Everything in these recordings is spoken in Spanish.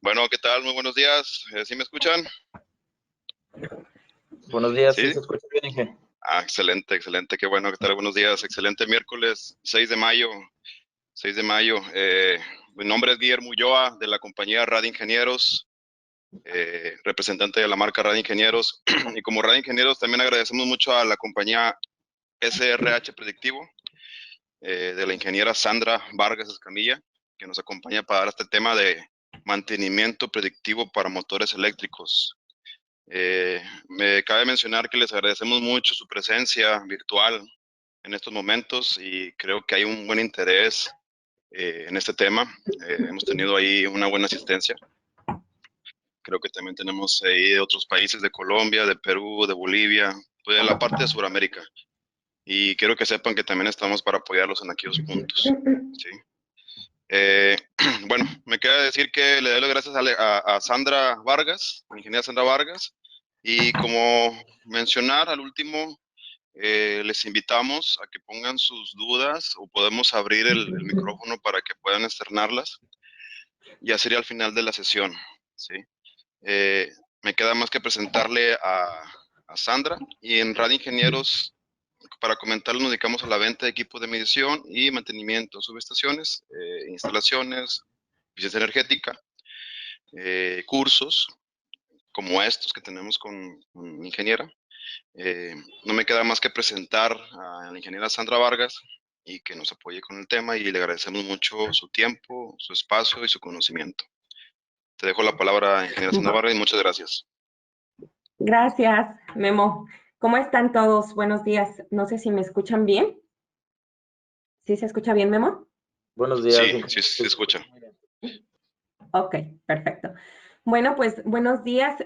Bueno, ¿qué tal? Muy buenos días. ¿Sí me escuchan? Buenos días, sí Sí. se escucha bien, Inge. Excelente, excelente. Qué bueno, ¿qué tal? Buenos días. Excelente miércoles 6 de mayo. 6 de mayo. Mi nombre es Guillermo Ulloa, de la compañía Rad Ingenieros, representante de la marca Rad Ingenieros. Y como Rad Ingenieros también agradecemos mucho a la compañía SRH Predictivo, de la ingeniera Sandra Vargas Escamilla, que nos acompaña para dar este tema de mantenimiento predictivo para motores eléctricos. Me cabe mencionar que les agradecemos mucho su presencia virtual en estos momentos y creo que hay un buen interés en este tema. Hemos tenido ahí una buena asistencia. Creo que también tenemos ahí de otros países, de Colombia, de Perú, de Bolivia, pues de la parte de Sudamérica. Y quiero que sepan que también estamos para apoyarlos en aquellos puntos. ¿Sí? Bueno, me queda decir que le doy las gracias a Sandra Vargas, la ingeniera Sandra Vargas, y como mencionar al último, les invitamos a que pongan sus dudas o podemos abrir el micrófono para que puedan externarlas. Ya sería al final de la sesión, ¿sí? Eh, Me queda más que presentarle a Sandra, y en Radio Ingenieros, para comentarles, nos dedicamos a la venta de equipos de medición y mantenimiento, subestaciones, instalaciones, eficiencia energética, cursos como estos que tenemos con mi ingeniera. No me queda más que presentar a la ingeniera Sandra Vargas y que nos apoye con el tema, y le agradecemos mucho su tiempo, su espacio y su conocimiento. Te dejo la palabra, ingeniera Sandra Vargas, y muchas gracias. Gracias, Memo. ¿Cómo están todos? Buenos días. No sé si me escuchan bien. ¿Sí se escucha bien, Memo? Buenos días, Sí, Inge. sí, se escucha. Ok, perfecto. Bueno, pues buenos días.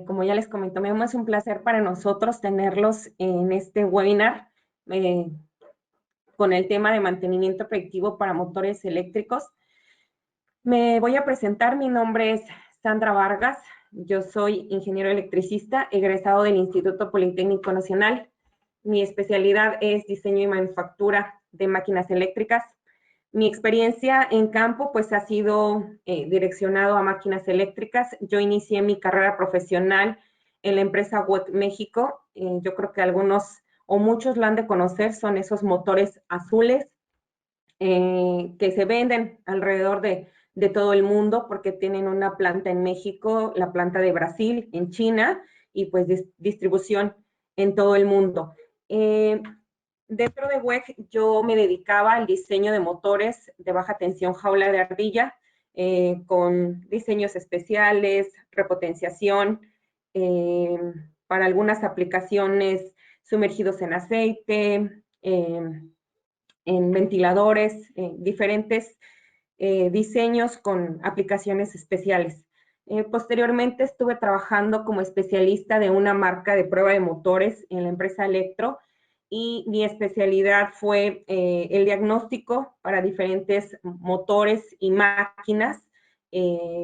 Como ya les comentó Memo, es un placer para nosotros tenerlos en este webinar con el tema de mantenimiento predictivo para motores eléctricos. Me voy a presentar. Mi nombre es Sandra Vargas. Yo soy ingeniero electricista, egresado del Instituto Politécnico Nacional. Mi especialidad es diseño y manufactura de máquinas eléctricas. Mi experiencia en campo pues ha sido direccionado a máquinas eléctricas. Yo inicié mi carrera profesional en la empresa WEC México. Yo creo que algunos o muchos la han de conocer, son esos motores azules que se venden alrededor de todo el mundo, porque tienen una planta en México, la planta de Brasil, en China, y pues distribución en todo el mundo. Dentro de WEC yo me dedicaba al diseño de motores de baja tensión jaula de ardilla, con diseños especiales, repotenciación, para algunas aplicaciones sumergidos en aceite, en ventiladores, diferentes diseños con aplicaciones especiales. Posteriormente estuve trabajando como especialista de una marca de prueba de motores en la empresa Electro, y mi especialidad fue el diagnóstico para diferentes motores y máquinas,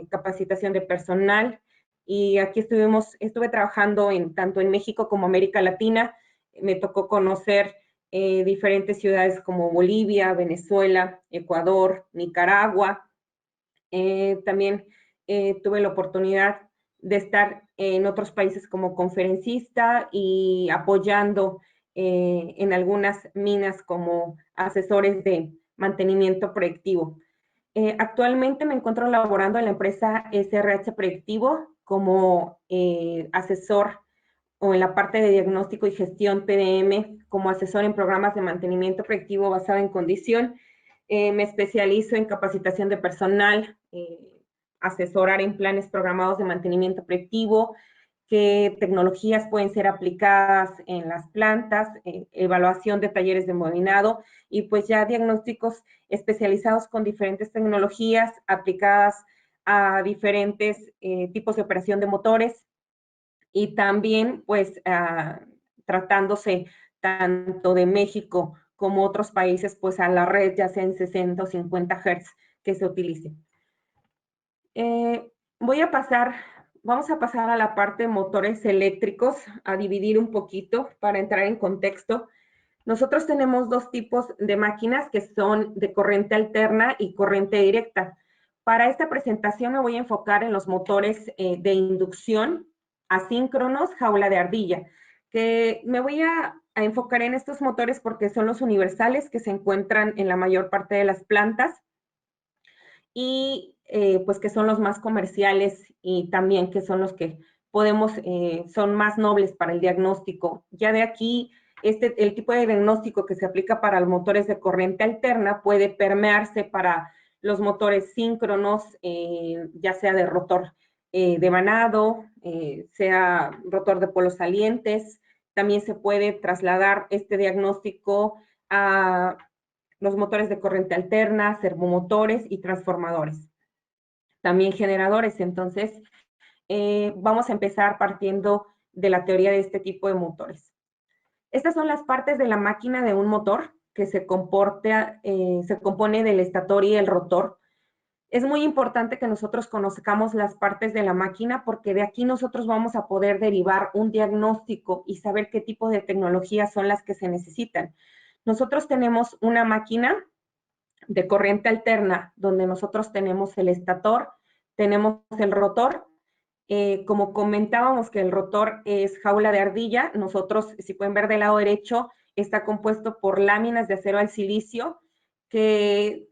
capacitación de personal, y aquí estuve trabajando tanto en México como América Latina. Me tocó conocer diferentes ciudades como Bolivia, Venezuela, Ecuador, Nicaragua. También tuve la oportunidad de estar en otros países como conferencista y apoyando en algunas minas como asesores de mantenimiento predictivo. Actualmente me encuentro laborando en la empresa SRH Predictivo como asesor, o en la parte de diagnóstico y gestión PDM, como asesor en programas de mantenimiento predictivo basado en condición. Me especializo en capacitación de personal, asesorar en planes programados de mantenimiento predictivo, qué tecnologías pueden ser aplicadas en las plantas, evaluación de talleres de modelado, y pues ya diagnósticos especializados con diferentes tecnologías aplicadas a diferentes tipos de operación de motores, y también pues tratándose tanto de México como otros países, pues a la red ya sea en 60 o 50 Hz que se utilice. Vamos a pasar a la parte de motores eléctricos, a dividir un poquito para entrar en contexto. Nosotros tenemos dos tipos de máquinas que son de corriente alterna y corriente directa. Para esta presentación me voy a enfocar en los motores de inducción asíncronos jaula de ardilla, que me voy a enfocar en estos motores porque son los universales que se encuentran en la mayor parte de las plantas y pues que son los más comerciales y también que son los que podemos, son más nobles para el diagnóstico. Ya de aquí, el tipo de diagnóstico que se aplica para los motores de corriente alterna puede permearse para los motores síncronos, ya sea de rotor devanado, sea rotor de polos salientes. También se puede trasladar este diagnóstico a los motores de corriente alterna, servomotores y transformadores. También generadores. Entonces, vamos a empezar partiendo de la teoría de este tipo de motores. Estas son las partes de la máquina de un motor que se compone del estator y el rotor. Es muy importante que nosotros conozcamos las partes de la máquina porque de aquí nosotros vamos a poder derivar un diagnóstico y saber qué tipo de tecnologías son las que se necesitan. Nosotros tenemos una máquina de corriente alterna donde nosotros tenemos el estator, tenemos el rotor. Como comentábamos que el rotor es jaula de ardilla, nosotros, si pueden ver del lado derecho, está compuesto por láminas de acero al silicio que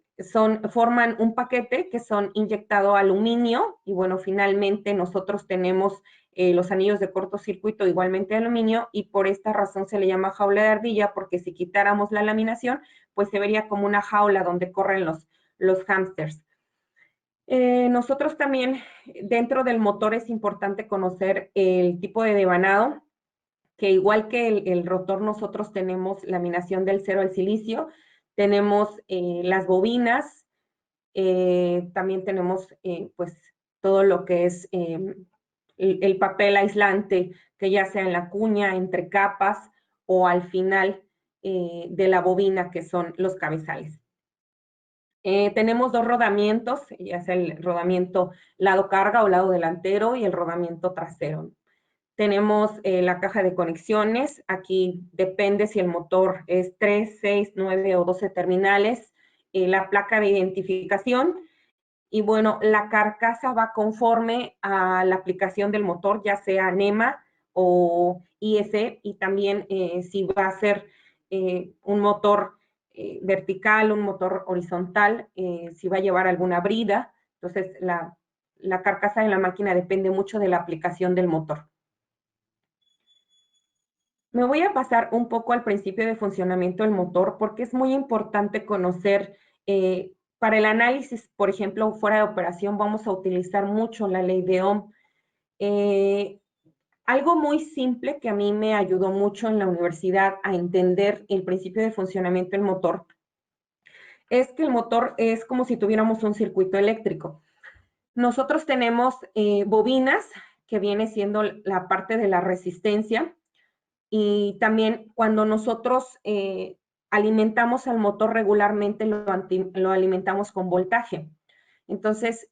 forman un paquete que son inyectado aluminio y bueno, finalmente nosotros tenemos los anillos de cortocircuito igualmente de aluminio y por esta razón se le llama jaula de ardilla porque si quitáramos la laminación, pues se vería como una jaula donde corren los hámsters. Nosotros también, dentro del motor es importante conocer el tipo de devanado, que igual que el rotor nosotros tenemos laminación del acero al silicio, tenemos las bobinas, también tenemos pues todo lo que es el papel aislante, que ya sea en la cuña, entre capas o al final de la bobina, que son los cabezales. Tenemos dos rodamientos, ya sea el rodamiento lado carga o lado delantero y el rodamiento trasero. Tenemos la caja de conexiones, aquí depende si el motor es 3, 6, 9 o 12 terminales, la placa de identificación y bueno, la carcasa va conforme a la aplicación del motor, ya sea NEMA o IS y también si va a ser un motor vertical, un motor horizontal, si va a llevar alguna brida. Entonces, la carcasa de la máquina depende mucho de la aplicación del motor. Me voy a pasar un poco al principio de funcionamiento del motor porque es muy importante conocer, para el análisis, por ejemplo, fuera de operación, vamos a utilizar mucho la ley de Ohm. Algo muy simple que a mí me ayudó mucho en la universidad a entender el principio de funcionamiento del motor es que el motor es como si tuviéramos un circuito eléctrico. Nosotros tenemos bobinas, que viene siendo la parte de la resistencia, y también cuando nosotros alimentamos al motor regularmente, lo alimentamos con voltaje. Entonces,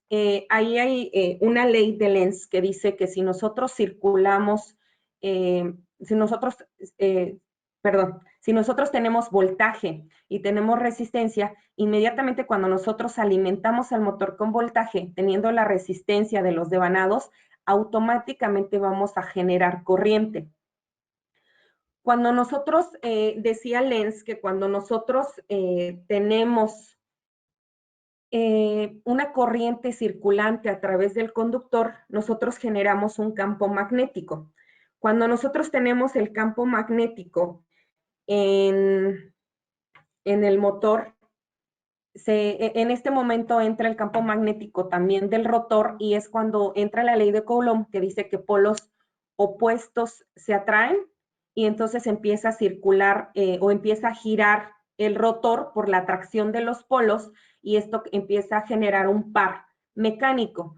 ahí hay una ley de Lenz que dice que si nosotros circulamos, si nosotros tenemos voltaje y tenemos resistencia, inmediatamente cuando nosotros alimentamos al motor con voltaje, teniendo la resistencia de los devanados, automáticamente vamos a generar corriente. Cuando nosotros, decía Lenz, que cuando nosotros tenemos una corriente circulante a través del conductor, nosotros generamos un campo magnético. Cuando nosotros tenemos el campo magnético en el motor, en este momento entra el campo magnético también del rotor y es cuando entra la ley de Coulomb que dice que polos opuestos se atraen y entonces empieza a circular o empieza a girar el rotor por la atracción de los polos y esto empieza a generar un par mecánico,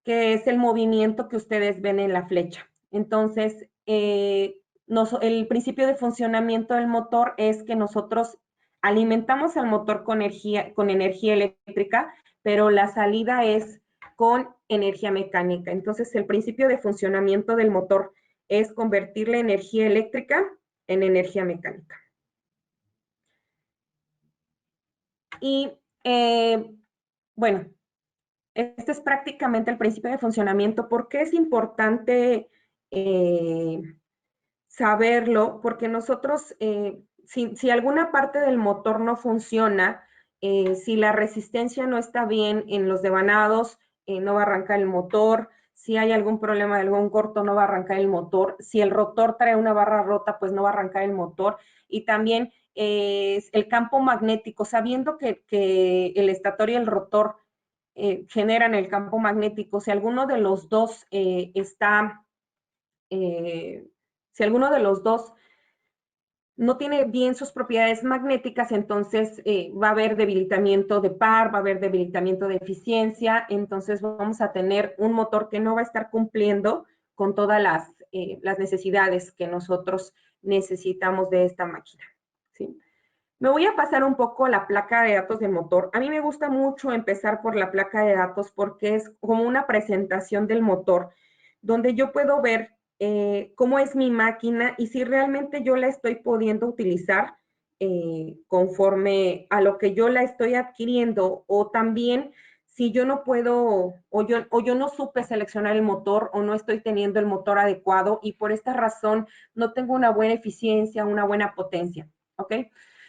que es el movimiento que ustedes ven en la flecha. Entonces, el principio de funcionamiento del motor es que nosotros alimentamos al motor con energía eléctrica, pero la salida es con energía mecánica. Entonces, el principio de funcionamiento del motor es convertir la energía eléctrica en energía mecánica. Y bueno, este es prácticamente el principio de funcionamiento. ¿Por qué es importante saberlo? Porque nosotros, si alguna parte del motor no funciona, si la resistencia no está bien en los devanados, no va a arrancar el motor. Si hay algún problema de algún corto, no va a arrancar el motor. Si el rotor trae una barra rota, pues no va a arrancar el motor. Y también el campo magnético, sabiendo que el estator y el rotor generan el campo magnético, si alguno de los dos si alguno de los dos no tiene bien sus propiedades magnéticas, entonces va a haber debilitamiento de par, va a haber debilitamiento de eficiencia, entonces vamos a tener un motor que no va a estar cumpliendo con todas las necesidades que nosotros necesitamos de esta máquina, ¿sí? Me voy a pasar un poco a la placa de datos del motor. A mí me gusta mucho empezar por la placa de datos porque es como una presentación del motor, donde yo puedo ver cómo es mi máquina y si realmente yo la estoy pudiendo utilizar conforme a lo que yo la estoy adquiriendo, o también si yo no puedo o yo no supe seleccionar el motor o no estoy teniendo el motor adecuado y por esta razón no tengo una buena eficiencia, una buena potencia, ¿ok?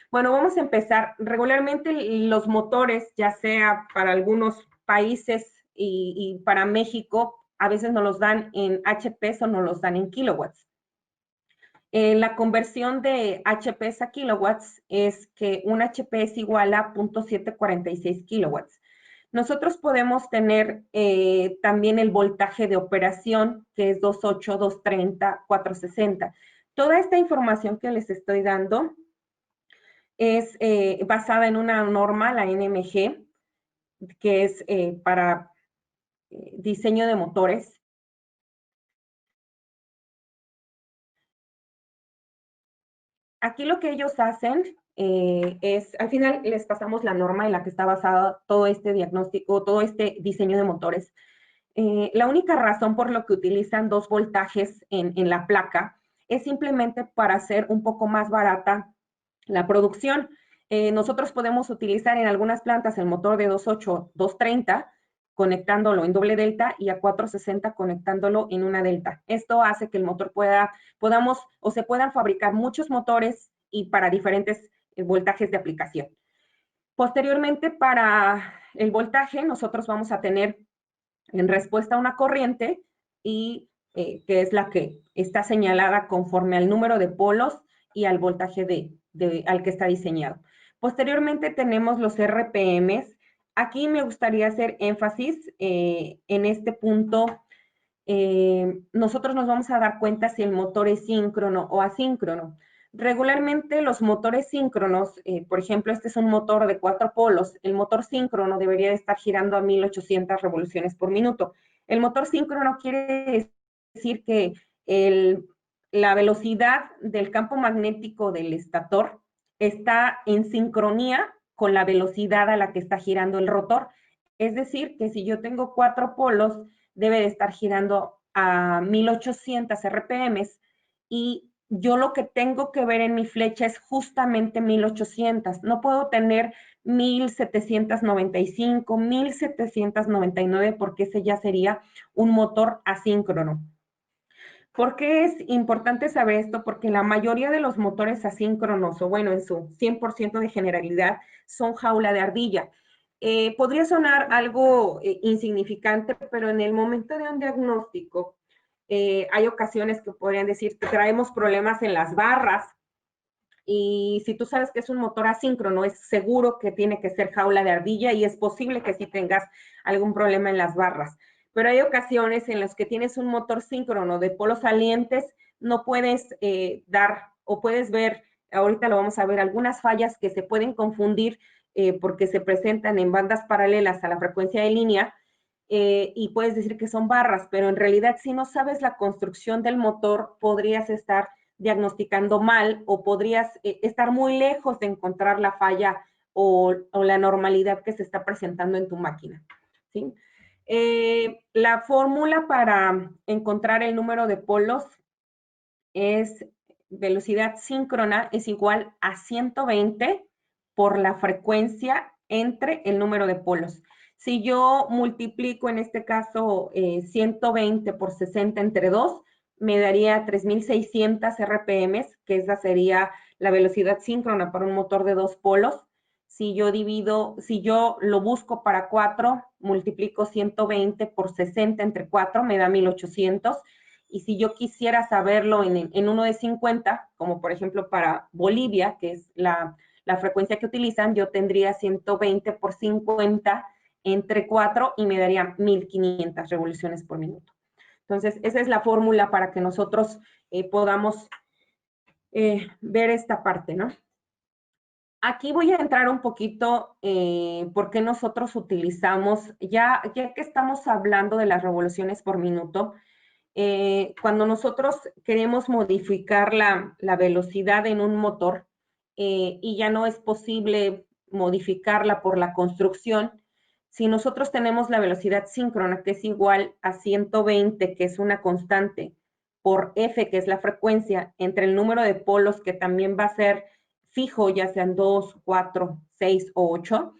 Bueno, vamos a empezar. Regularmente los motores, ya sea para algunos países y para México, a veces nos los dan en HP o nos los dan en kilowatts. La conversión de HP a kilowatts es que un HP es igual a 0.746 kilowatts. Nosotros podemos tener también el voltaje de operación, que es 2.8, 2.30, 4.60. Toda esta información que les estoy dando es basada en una norma, la NMG, que es para diseño de motores. Aquí lo que ellos hacen es, al final les pasamos la norma en la que está basado todo este diagnóstico, todo este diseño de motores. La única razón por lo que utilizan 2 voltajes en la placa es simplemente para hacer un poco más barata la producción. Nosotros podemos utilizar en algunas plantas el motor de 2.8, 2.30, conectándolo en doble delta, y a 4.60 conectándolo en una delta. Esto hace que el motor se puedan fabricar muchos motores y para diferentes voltajes de aplicación. Posteriormente, para el voltaje, nosotros vamos a tener en respuesta a una corriente y que es la que está señalada conforme al número de polos y al voltaje al que está diseñado. Posteriormente tenemos los RPMs. Aquí me gustaría hacer énfasis en este punto. Nosotros nos vamos a dar cuenta si el motor es síncrono o asíncrono. Regularmente los motores síncronos, por ejemplo, este es un motor de 4 polos, el motor síncrono debería de estar girando a 1800 revoluciones por minuto. El motor síncrono quiere decir que la velocidad del campo magnético del estator está en sincronía con la velocidad a la que está girando el rotor. Es decir, que si yo tengo 4 polos, debe de estar girando a 1800 RPMs y yo lo que tengo que ver en mi flecha es justamente 1800. No puedo tener 1795, 1799 porque ese ya sería un motor asíncrono. ¿Por qué es importante saber esto? Porque la mayoría de los motores asíncronos, o bueno, en su 100% de generalidad, son jaula de ardilla. Podría sonar algo insignificante, pero en el momento de un diagnóstico, hay ocasiones que podrían decir que traemos problemas en las barras, y si tú sabes que es un motor asíncrono, es seguro que tiene que ser jaula de ardilla y es posible que sí tengas algún problema en las barras. Pero hay ocasiones en las que tienes un motor síncrono de polos salientes, no puedes dar o puedes ver, ahorita lo vamos a ver, algunas fallas que se pueden confundir porque se presentan en bandas paralelas a la frecuencia de línea y puedes decir que son barras, pero en realidad si no sabes la construcción del motor, podrías estar diagnosticando mal o podrías estar muy lejos de encontrar la falla o la normalidad que se está presentando en tu máquina, ¿sí? La fórmula para encontrar el número de polos es velocidad síncrona es igual a 120 por la frecuencia entre el número de polos. Si yo multiplico en este caso 120 por 60 entre 2, me daría 3.600 RPM, que esa sería la velocidad síncrona para un motor de 2 polos. Si yo lo busco para 4, multiplico 120 por 60 entre 4, me da 1.800. Y si yo quisiera saberlo en uno de 50, como por ejemplo para Bolivia, que es la frecuencia que utilizan, yo tendría 120 por 50 entre 4 y me daría 1.500 revoluciones por minuto. Entonces, esa es la fórmula para que nosotros podamos ver esta parte, ¿no? Aquí voy a entrar un poquito por qué nosotros utilizamos, ya que estamos hablando de las revoluciones por minuto, cuando nosotros queremos modificar la velocidad en un motor y ya no es posible modificarla por la construcción, si nosotros tenemos la velocidad síncrona, que es igual a 120, que es una constante, por F, que es la frecuencia, entre el número de polos, que también va a ser fijo, ya sean 2, 4, 6 o 8,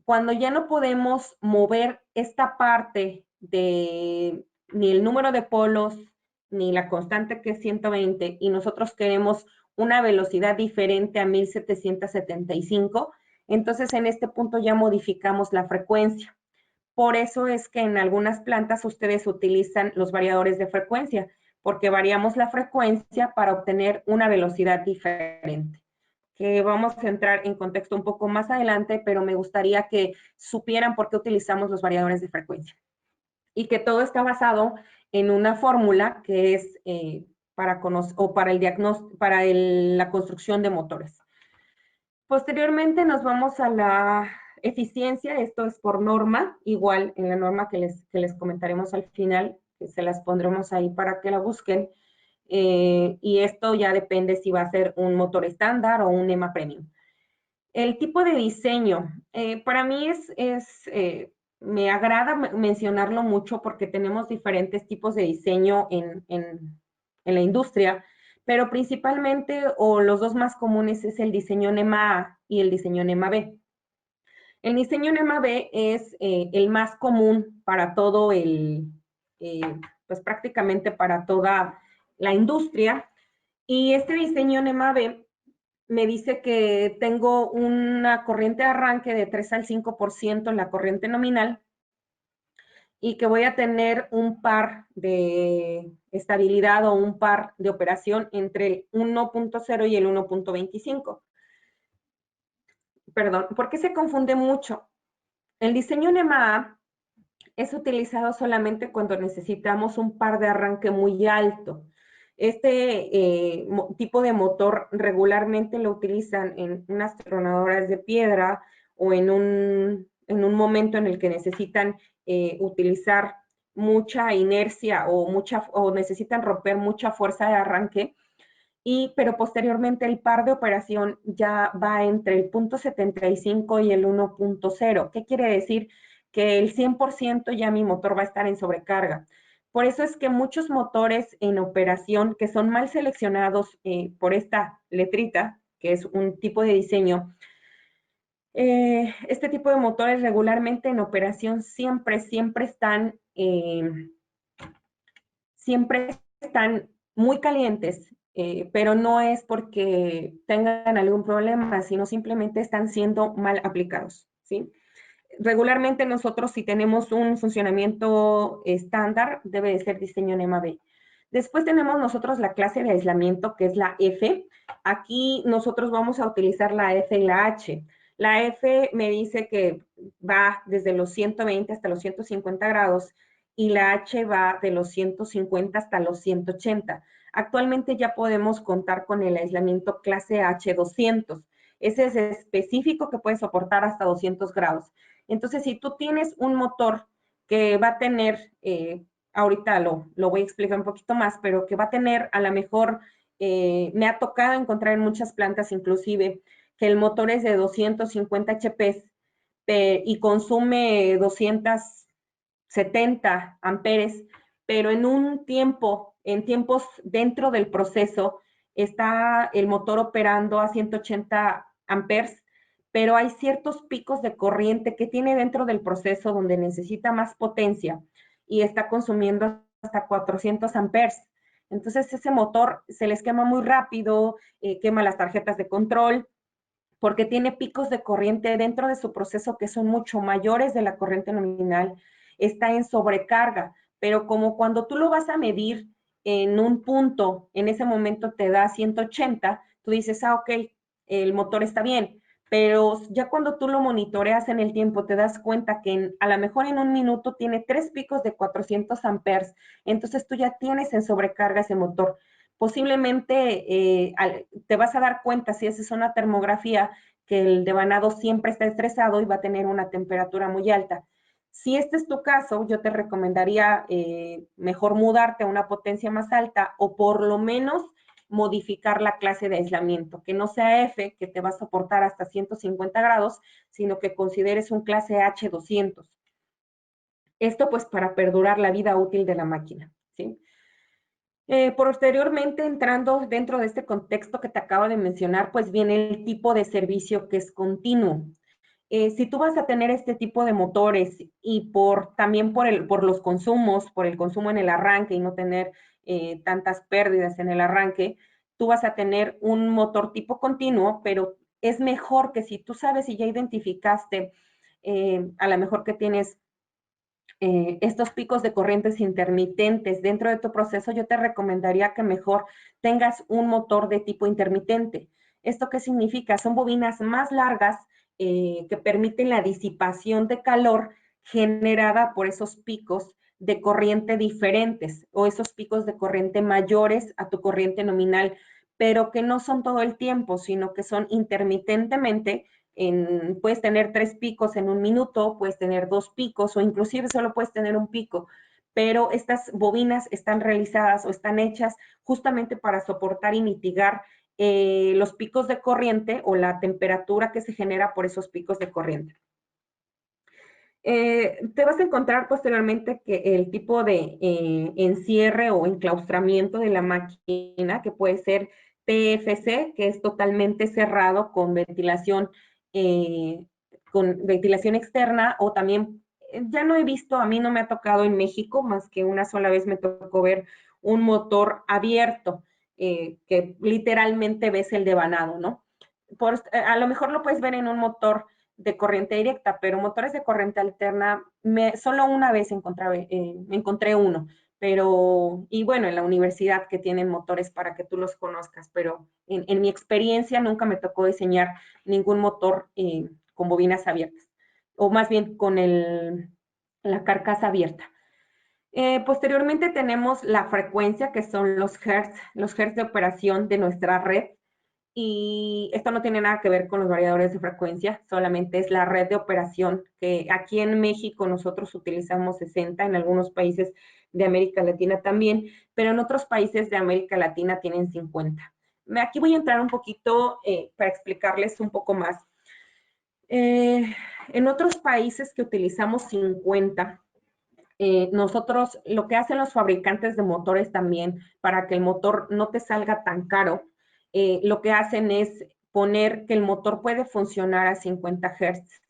cuando ya no podemos mover esta parte de ni el número de polos, ni la constante que es 120, y nosotros queremos una velocidad diferente a 1775, entonces en este punto ya modificamos la frecuencia. Por eso es que en algunas plantas ustedes utilizan los variadores de frecuencia, porque variamos la frecuencia para obtener una velocidad diferente, que vamos a entrar en contexto un poco más adelante, pero me gustaría que supieran por qué utilizamos los variadores de frecuencia. Y que todo está basado en una fórmula que es para el diagnóstico, para la construcción de motores. Posteriormente nos vamos a la eficiencia, esto es por norma, igual en la norma que les comentaremos al final, que se las pondremos ahí para que la busquen, y esto ya depende si va a ser un motor estándar o un EMA Premium. El tipo de diseño, para mí me agrada mencionarlo mucho porque tenemos diferentes tipos de diseño en la industria, pero principalmente, o los dos más comunes, es el diseño NEMA A y el diseño NEMA B. El diseño NEMA B es el más común para todo pues prácticamente para toda la industria, y este diseño NEMA B me dice que tengo una corriente de arranque de 3 al 5% en la corriente nominal y que voy a tener un par de estabilidad o un par de operación entre el 1.0 y el 1.25. Perdón, ¿por qué se confunde mucho? El diseño NEMA A es utilizado solamente cuando necesitamos un par de arranque muy alto. Este tipo de motor regularmente lo utilizan en unas tronadoras de piedra o en un momento en el que necesitan utilizar mucha inercia o necesitan romper mucha fuerza de arranque, pero posteriormente el par de operación ya va entre el 0.75 y el 1.0. ¿Qué quiere decir? Que el 100% ya mi motor va a estar en sobrecarga. Por eso es que muchos motores en operación que son mal seleccionados por esta letrita, que es un tipo de diseño, este tipo de motores regularmente en operación siempre están muy calientes, pero no es porque tengan algún problema, sino simplemente están siendo mal aplicados, ¿sí? Regularmente nosotros, si tenemos un funcionamiento estándar, debe de ser diseño NEMA B. Después tenemos nosotros la clase de aislamiento, que es la F. Aquí nosotros vamos a utilizar la F y la H. La F me dice que va desde los 120 hasta los 150 grados y la H va de los 150 hasta los 180. Actualmente ya podemos contar con el aislamiento clase H200. Ese es específico que puede soportar hasta 200 grados. Entonces, si tú tienes un motor que va a tener, ahorita lo voy a explicar un poquito más, pero que va a tener a lo mejor, me ha tocado encontrar en muchas plantas inclusive, que el motor es de 250 HP y consume 270 amperes, pero en tiempos dentro del proceso, está el motor operando a 180 amperes, pero hay ciertos picos de corriente que tiene dentro del proceso donde necesita más potencia y está consumiendo hasta 400 amperes. Entonces ese motor se les quema muy rápido, quema las tarjetas de control, porque tiene picos de corriente dentro de su proceso que son mucho mayores de la corriente nominal, está en sobrecarga, pero como cuando tú lo vas a medir en un punto, en ese momento te da 180, tú dices, ah, ok, el motor está bien, pero ya cuando tú lo monitoreas en el tiempo, te das cuenta que a lo mejor en un minuto tiene 3 picos de 400 amperes, entonces tú ya tienes en sobrecarga ese motor. Posiblemente te vas a dar cuenta, si haces una termografía, que el devanado siempre está estresado y va a tener una temperatura muy alta. Si este es tu caso, yo te recomendaría mejor mudarte a una potencia más alta o por lo menos modificar la clase de aislamiento, que no sea F, que te va a soportar hasta 150 grados, sino que consideres un clase H200. Esto pues para perdurar la vida útil de la máquina, ¿sí? Posteriormente, entrando dentro de este contexto que te acabo de mencionar, pues viene el tipo de servicio que es continuo. Si tú vas a tener este tipo de motores y también por los consumos, por el consumo en el arranque y no tener tantas pérdidas en el arranque, tú vas a tener un motor tipo continuo, pero es mejor que si tú sabes y ya identificaste a lo mejor que tienes estos picos de corrientes intermitentes dentro de tu proceso, yo te recomendaría que mejor tengas un motor de tipo intermitente. ¿Esto qué significa? Son bobinas más largas que permiten la disipación de calor generada por esos picos de corriente diferentes o esos picos de corriente mayores a tu corriente nominal, pero que no son todo el tiempo, sino que son intermitentemente. Puedes tener 3 picos en un minuto, puedes tener 2 picos o inclusive solo puedes tener un pico, pero estas bobinas están realizadas o están hechas justamente para soportar y mitigar los picos de corriente o la temperatura que se genera por esos picos de corriente. Te vas a encontrar posteriormente que el tipo de encierre o enclaustramiento de la máquina, que puede ser TFC, que es totalmente cerrado con ventilación externa, o también, ya no he visto, a mí no me ha tocado en México, más que una sola vez me tocó ver un motor abierto, que literalmente ves el devanado, ¿no? A lo mejor lo puedes ver en un motor de corriente directa, pero motores de corriente alterna, solo una vez encontré uno, pero, y bueno, en la universidad que tienen motores para que tú los conozcas, pero en mi experiencia nunca me tocó diseñar ningún motor con bobinas abiertas, o más bien con la carcasa abierta. Posteriormente tenemos la frecuencia, que son los hertz de operación de nuestra red. Y esto no tiene nada que ver con los variadores de frecuencia, solamente es la red de operación, que aquí en México nosotros utilizamos 60, en algunos países de América Latina también, pero en otros países de América Latina tienen 50. Aquí voy a entrar un poquito para explicarles un poco más. En otros países que utilizamos 50, nosotros, lo que hacen los fabricantes de motores también, para que el motor no te salga tan caro, lo que hacen es poner que el motor puede funcionar a 50 Hz.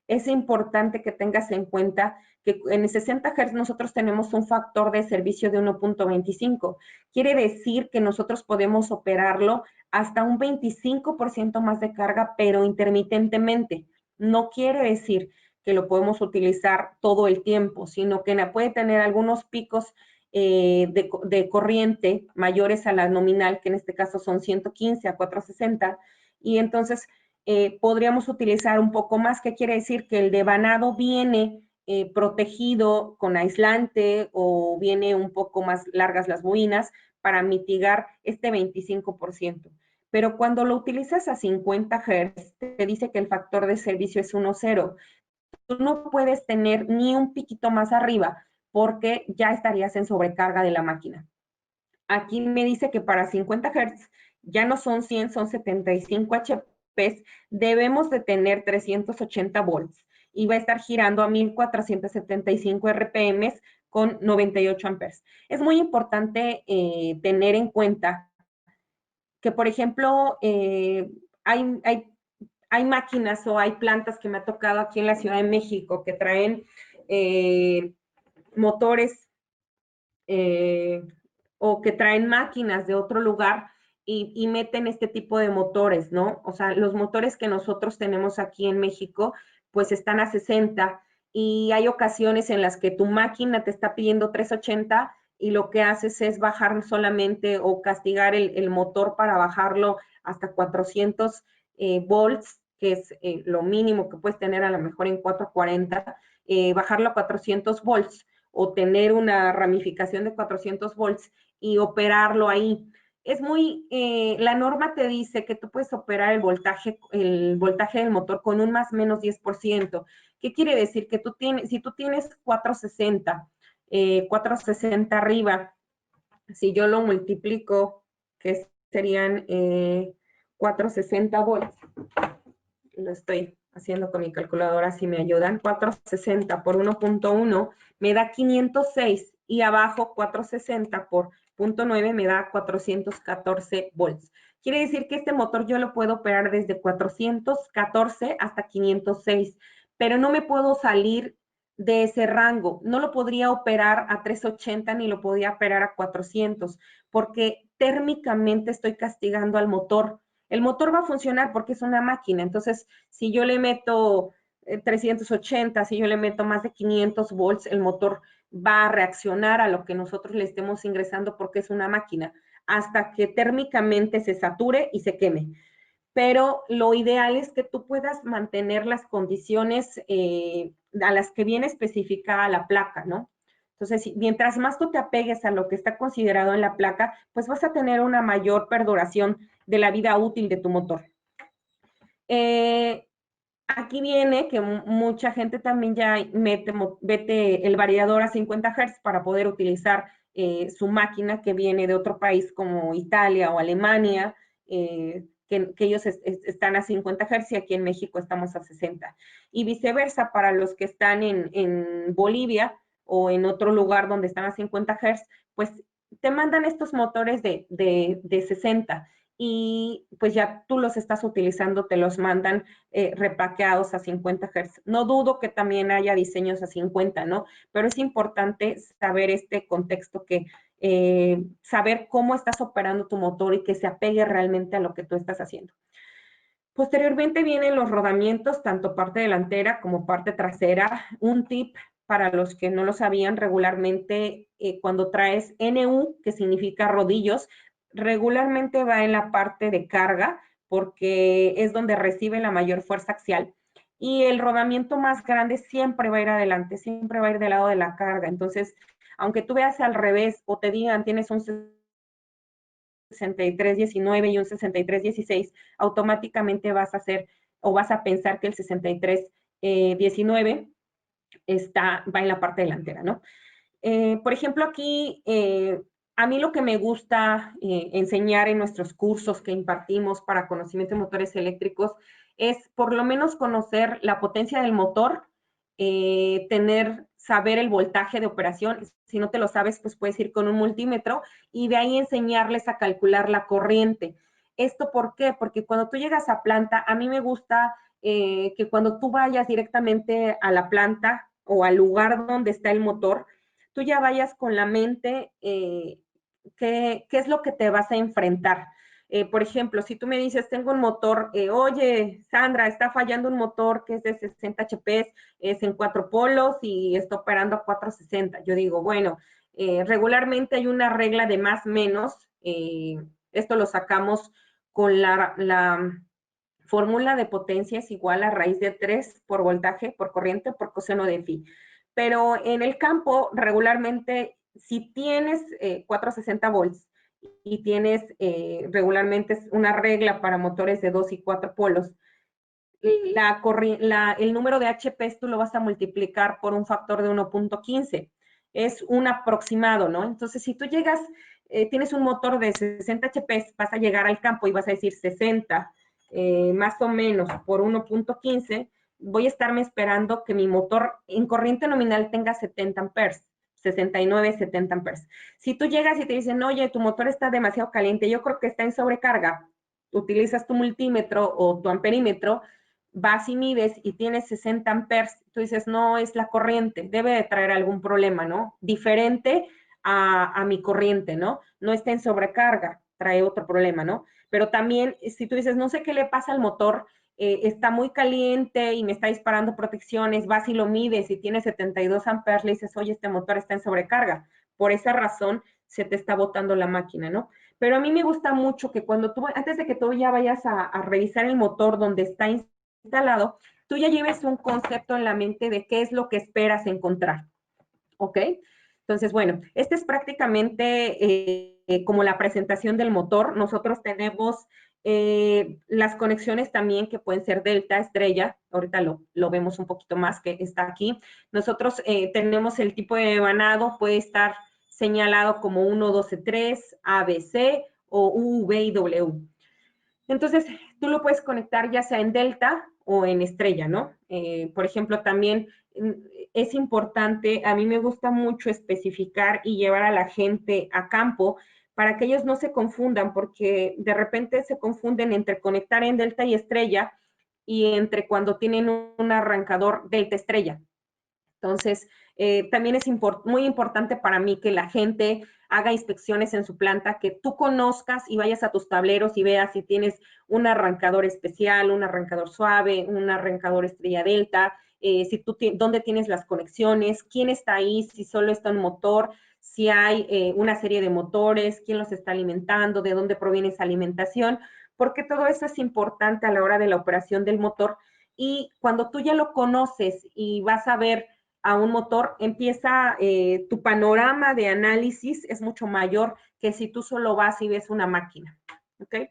Es importante que tengas en cuenta que en 60 Hz nosotros tenemos un factor de servicio de 1.25. Quiere decir que nosotros podemos operarlo hasta un 25% más de carga, pero intermitentemente. No quiere decir que lo podemos utilizar todo el tiempo, sino que puede tener algunos picos de corriente mayores a la nominal, que en este caso son 115 a 460, y entonces podríamos utilizar un poco más, que quiere decir que el devanado viene protegido con aislante o viene un poco más largas las bobinas para mitigar este 25%. Pero cuando lo utilizas a 50 Hz, te dice que el factor de servicio es 1.0. Tú no puedes tener ni un piquito más arriba porque ya estarías en sobrecarga de la máquina. Aquí me dice que para 50 Hz ya no son 100, son 75 HP, debemos de tener 380 volts y va a estar girando a 1475 RPM con 98 amperes. Es muy importante tener en cuenta que, por ejemplo, hay hay máquinas o hay plantas que me ha tocado aquí en la Ciudad de México que traen motores o que traen máquinas de otro lugar y meten este tipo de motores, ¿no? O sea, los motores que nosotros tenemos aquí en México, pues están a 60 y hay ocasiones en las que tu máquina te está pidiendo 380 y lo que haces es bajar solamente o castigar el motor para bajarlo hasta 400 volts, que es lo mínimo que puedes tener a lo mejor en 440, bajarlo a 400 volts o tener una ramificación de 400 volts y operarlo ahí. Es muy, la norma te dice que tú puedes operar el voltaje del motor con un más o menos 10%. ¿Qué quiere decir? Que tú tienes, si tú tienes 460 arriba, si yo lo multiplico, que serían 460 volts, lo estoy haciendo con mi calculadora, si me ayudan, 460 por 1.1 me da 506 y abajo 460 por 0.9 me da 414 volts. Quiere decir que este motor yo lo puedo operar desde 414 hasta 506, pero no me puedo salir de ese rango. No lo podría operar a 380 ni lo podría operar a 400, porque térmicamente estoy castigando al motor. El motor va a funcionar porque es una máquina. Entonces, si yo le meto 380, si yo le meto más de 500 volts, el motor va a reaccionar a lo que nosotros le estemos ingresando porque es una máquina, hasta que térmicamente se sature y se queme. Pero lo ideal es que tú puedas mantener las condiciones a las que viene especificada la placa, ¿no? Entonces, mientras más tú te apegues a lo que está considerado en la placa, pues vas a tener una mayor perduración de la vida útil de tu motor. Aquí viene que mucha gente también ya mete el variador a 50 Hz para poder utilizar su máquina que viene de otro país como Italia o Alemania, que ellos están a 50 Hz y aquí en México estamos a 60. Y viceversa, para los que están en Bolivia o en otro lugar donde están a 50 Hz, pues te mandan estos motores de 60 y pues ya tú los estás utilizando, te los mandan repaqueados a 50 Hz. No dudo que también haya diseños a 50, ¿no? Pero es importante saber este contexto que saber cómo estás operando tu motor y que se apegue realmente a lo que tú estás haciendo. Posteriormente vienen los rodamientos, tanto parte delantera como parte trasera. Un tip para los que no lo sabían, regularmente cuando traes NU, que significa rodillos, regularmente va en la parte de carga porque es donde recibe la mayor fuerza axial. Y el rodamiento más grande siempre va a ir adelante, siempre va a ir del lado de la carga. Entonces, aunque tú veas al revés o te digan tienes un 6319 y un 6316, automáticamente vas a hacer o vas a pensar que el 6319 va en la parte delantera, ¿no? Por ejemplo, aquí a mí lo que me gusta enseñar en nuestros cursos que impartimos para conocimiento de motores eléctricos es por lo menos conocer la potencia del motor, saber el voltaje de operación. Si no te lo sabes, pues puedes ir con un multímetro y de ahí enseñarles a calcular la corriente. ¿Esto por qué? Porque cuando tú llegas a planta, a mí me gusta que cuando tú vayas directamente a la planta o al lugar donde está el motor, tú ya vayas con la mente qué es lo que te vas a enfrentar. Por ejemplo, si tú me dices, tengo un motor, oye, Sandra, está fallando un motor que es de 60 HP, es en 4 polos y está operando a 460. Yo digo, bueno, regularmente hay una regla de más menos, esto lo sacamos con la fórmula de potencia es igual a raíz de 3 por voltaje, por corriente, por coseno de phi. Pero en el campo, regularmente, si tienes 460 volts y tienes regularmente una regla para motores de 2 y 4 polos, el número de HPs tú lo vas a multiplicar por un factor de 1.15. Es un aproximado, ¿no? Entonces, si tú llegas, tienes un motor de 60 HPs, vas a llegar al campo y vas a decir 60 más o menos por 1.15, voy a estarme esperando que mi motor en corriente nominal tenga 70 amperes, 69, 70 amperes. Si tú llegas y te dicen, oye, tu motor está demasiado caliente, yo creo que está en sobrecarga, utilizas tu multímetro o tu amperímetro, vas y mides y tienes 60 amperes, tú dices, no es la corriente, debe de traer algún problema, ¿no? Diferente a mi corriente, ¿no? No está en sobrecarga, trae otro problema, ¿no? Pero también, si tú dices, no sé qué le pasa al motor, está muy caliente y me está disparando protecciones, vas y lo mides y tiene 72 amperes, le dices, oye, este motor está en sobrecarga. Por esa razón se te está botando la máquina, ¿no? Pero a mí me gusta mucho que cuando tú, antes de que tú ya vayas a revisar el motor donde está instalado, tú ya lleves un concepto en la mente de qué es lo que esperas encontrar, ¿ok? Entonces, bueno, este es prácticamente como la presentación del motor. Nosotros tenemos las conexiones también que pueden ser delta, estrella. Ahorita lo vemos un poquito más que está aquí. Nosotros tenemos el tipo de devanado, puede estar señalado como 1, 12, 3, ABC o U, V y W. Entonces, tú lo puedes conectar ya sea en delta o en estrella, ¿no? Por ejemplo, también es importante, a mí me gusta mucho especificar y llevar a la gente a campo para que ellos no se confundan, porque de repente se confunden entre conectar en delta y estrella y entre cuando tienen un arrancador delta estrella. Entonces, también es muy importante para mí que la gente haga inspecciones en su planta, que tú conozcas y vayas a tus tableros y veas si tienes un arrancador especial, un arrancador suave, un arrancador estrella delta, si dónde tienes las conexiones, quién está ahí, si solo está un motor, si hay una serie de motores, quién los está alimentando, de dónde proviene esa alimentación, porque todo eso es importante a la hora de la operación del motor. Y cuando tú ya lo conoces y vas a ver a un motor, empieza tu panorama de análisis es mucho mayor que si tú solo vas y ves una máquina, ¿ok?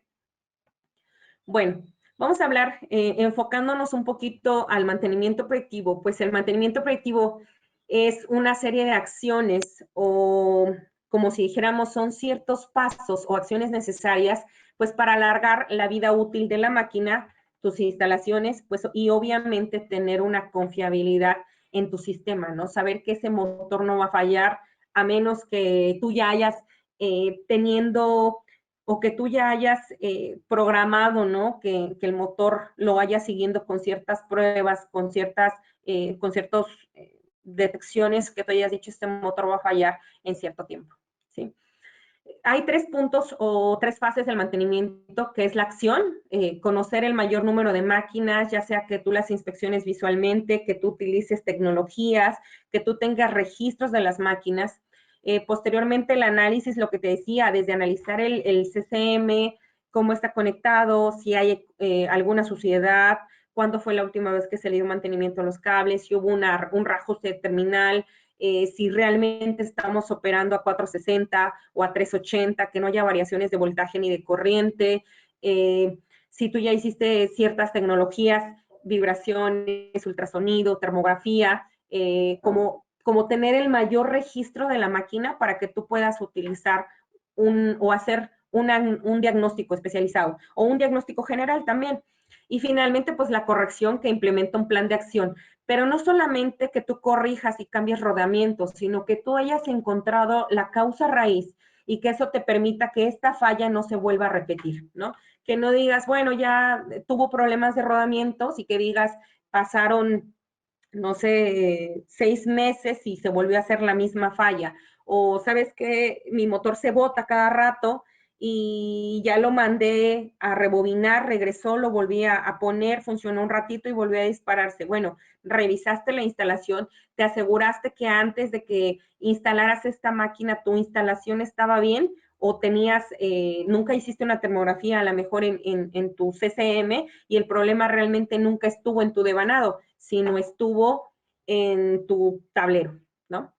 Bueno, vamos a hablar enfocándonos un poquito al mantenimiento predictivo. Pues el mantenimiento predictivo es una serie de acciones o como si dijéramos son ciertos pasos o acciones necesarias pues para alargar la vida útil de la máquina, tus instalaciones, pues y obviamente tener una confiabilidad en tu sistema, ¿no? Saber que ese motor no va a fallar a menos que tú ya hayas teniendo o que tú ya hayas programado, ¿no? Que el motor lo vaya siguiendo con ciertas pruebas, con ciertas detecciones que tú hayas dicho, este motor va a fallar en cierto tiempo, ¿sí? Hay 3 puntos o 3 fases del mantenimiento, que es la acción, conocer el mayor número de máquinas, ya sea que tú las inspecciones visualmente, que tú utilices tecnologías, que tú tengas registros de las máquinas. Posteriormente, el análisis, lo que te decía, desde analizar el CCM, cómo está conectado, si hay alguna suciedad, cuándo fue la última vez que se le dio mantenimiento a los cables, si hubo un reajuste terminal, si realmente estamos operando a 460 o a 380, que no haya variaciones de voltaje ni de corriente, si tú ya hiciste ciertas tecnologías, vibraciones, ultrasonido, termografía, como tener el mayor registro de la máquina para que tú puedas utilizar o hacer un diagnóstico especializado o un diagnóstico general también. Y finalmente, pues la corrección que implementa un plan de acción. Pero no solamente que tú corrijas y cambies rodamientos, sino que tú hayas encontrado la causa raíz y que eso te permita que esta falla no se vuelva a repetir, ¿no? Que no digas, bueno, ya tuvo problemas de rodamientos y que digas, pasaron, no sé, 6 meses y se volvió a hacer la misma falla. O sabes que mi motor se bota cada rato y ya lo mandé a rebobinar, regresó, lo volví a poner, funcionó un ratito y volvió a dispararse. Bueno, revisaste la instalación, te aseguraste que antes de que instalaras esta máquina, tu instalación estaba bien o tenías, nunca hiciste una termografía a lo mejor en tu CCM y el problema realmente nunca estuvo en tu devanado, sino estuvo en tu tablero, ¿no?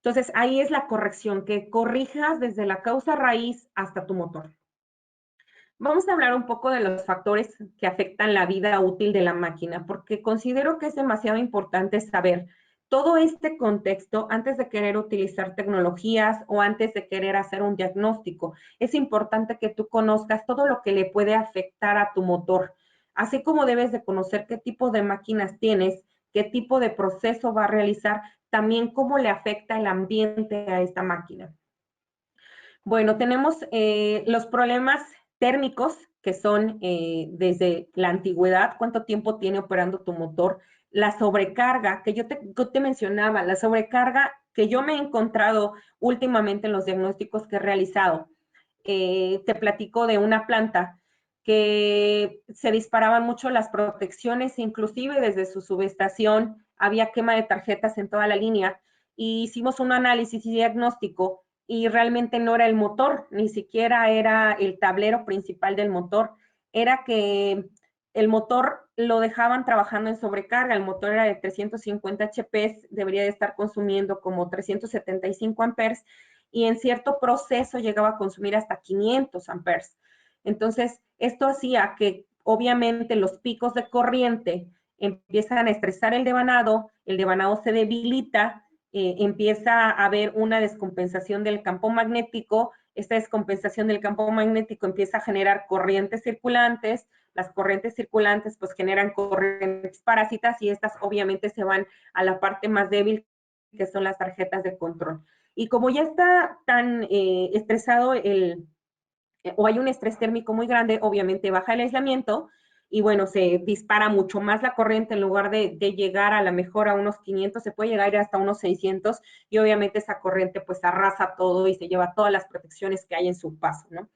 Entonces, ahí es la corrección, que corrijas desde la causa raíz hasta tu motor. Vamos a hablar un poco de los factores que afectan la vida útil de la máquina, porque considero que es demasiado importante saber todo este contexto antes de querer utilizar tecnologías o antes de querer hacer un diagnóstico. Es importante que tú conozcas todo lo que le puede afectar a tu motor, así como debes de conocer qué tipo de máquinas tienes, qué tipo de proceso va a realizar, también cómo le afecta el ambiente a esta máquina. Bueno, tenemos los problemas térmicos que son desde la antigüedad, cuánto tiempo tiene operando tu motor, la sobrecarga, que yo te mencionaba, la sobrecarga que yo me he encontrado últimamente en los diagnósticos que he realizado. Te platico de una planta que se disparaban mucho las protecciones, inclusive desde su subestación había quema de tarjetas en toda la línea, y hicimos un análisis y diagnóstico y realmente no era el motor, ni siquiera era el tablero principal del motor, era que el motor lo dejaban trabajando en sobrecarga, el motor era de 350 HP, debería de estar consumiendo como 375 amperes, y en cierto proceso llegaba a consumir hasta 500 amperes. Entonces, esto hacía que obviamente los picos de corriente empiezan a estresar el devanado se debilita, empieza a haber una descompensación del campo magnético, esta descompensación del campo magnético empieza a generar corrientes circulantes, las corrientes circulantes pues generan corrientes parásitas y estas obviamente se van a la parte más débil que son las tarjetas de control. Y como ya está tan estresado o hay un estrés térmico muy grande, obviamente baja el aislamiento y bueno, se dispara mucho más la corriente en lugar de llegar a la mejor a unos 500, se puede llegar hasta unos 600 y obviamente esa corriente pues arrasa todo y se lleva todas las protecciones que hay en su paso, ¿no?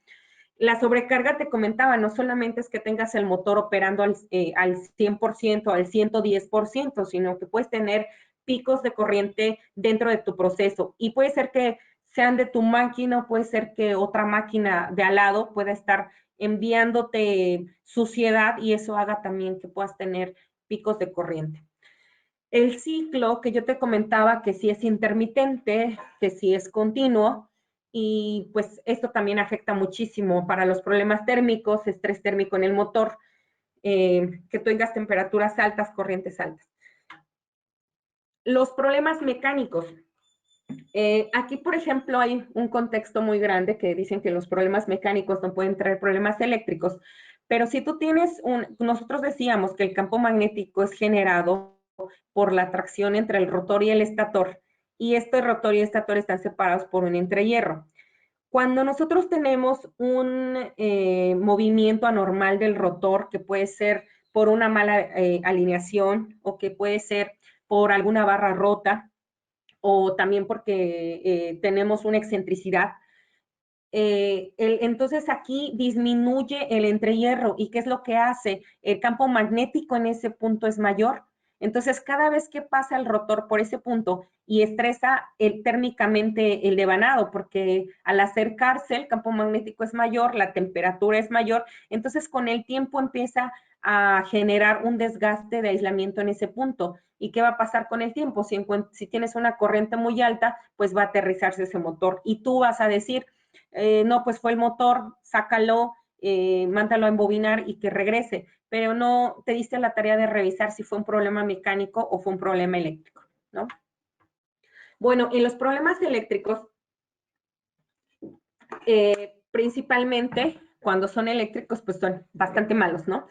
La sobrecarga, te comentaba, no solamente es que tengas el motor operando al 100%, al 110%, sino que puedes tener picos de corriente dentro de tu proceso. Y puede ser que sean de tu máquina, puede ser que otra máquina de al lado pueda estar enviándote suciedad y eso haga también que puedas tener picos de corriente. El ciclo que yo te comentaba que sí es intermitente, que sí es continuo, y pues esto también afecta muchísimo para los problemas térmicos, estrés térmico en el motor, que tengas temperaturas altas, corrientes altas. Los problemas mecánicos. Aquí, por ejemplo, hay un contexto muy grande que dicen que los problemas mecánicos no pueden traer problemas eléctricos, pero si tú tienes nosotros decíamos que el campo magnético es generado por la atracción entre el rotor y el estator, y este rotor y estator están separados por un entrehierro. Cuando nosotros tenemos un movimiento anormal del rotor, que puede ser por una mala alineación o que puede ser por alguna barra rota, o también porque tenemos una excentricidad, entonces aquí disminuye el entrehierro. ¿Y qué es lo que hace? El campo magnético en ese punto es mayor. Entonces, cada vez que pasa el rotor por ese punto y estresa térmicamente el devanado, porque al acercarse el campo magnético es mayor, la temperatura es mayor, entonces con el tiempo empieza a generar un desgaste de aislamiento en ese punto. ¿Y qué va a pasar con el tiempo? Si tienes una corriente muy alta, pues va a aterrizarse ese motor y tú vas a decir, no, pues fue el motor, sácalo, mándalo a embobinar y que regrese, pero no te diste la tarea de revisar si fue un problema mecánico o fue un problema eléctrico, ¿no? Bueno, en los problemas eléctricos, principalmente cuando son eléctricos, pues son bastante malos, ¿no?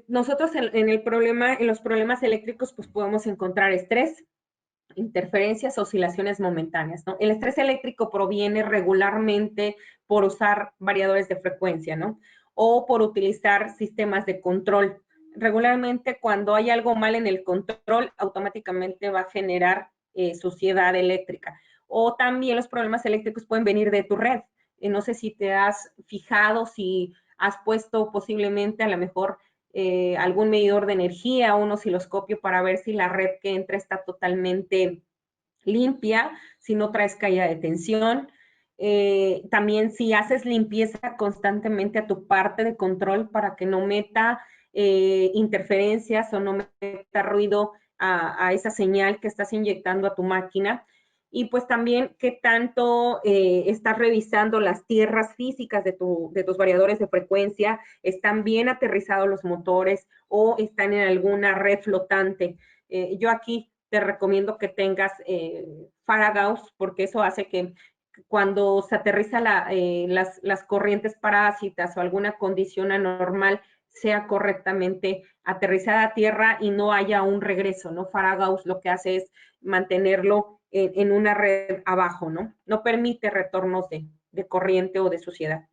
Nosotros en los problemas eléctricos, pues podemos encontrar estrés, interferencias, oscilaciones momentáneas, ¿no? El estrés eléctrico proviene regularmente por usar variadores de frecuencia, ¿no? O por utilizar sistemas de control. Regularmente, cuando hay algo mal en el control, automáticamente va a generar suciedad eléctrica. O también los problemas eléctricos pueden venir de tu red. No sé si te has fijado, si has puesto posiblemente a lo mejor algún medidor de energía o un osciloscopio para ver si la red que entra está totalmente limpia, si no traes caída de tensión. También si haces limpieza constantemente a tu parte de control para que no meta interferencias o no meta ruido a esa señal que estás inyectando a tu máquina. Y pues también qué tanto estás revisando las tierras físicas de tus variadores de frecuencia, están bien aterrizados los motores o están en alguna red flotante. Yo aquí te recomiendo que tengas Faragauss, porque eso hace que cuando se aterriza las corrientes parásitas o alguna condición anormal sea correctamente aterrizada a tierra y no haya un regreso, ¿no? Faragauss lo que hace es mantenerlo en una red abajo, ¿no? No permite retornos de corriente o de suciedad.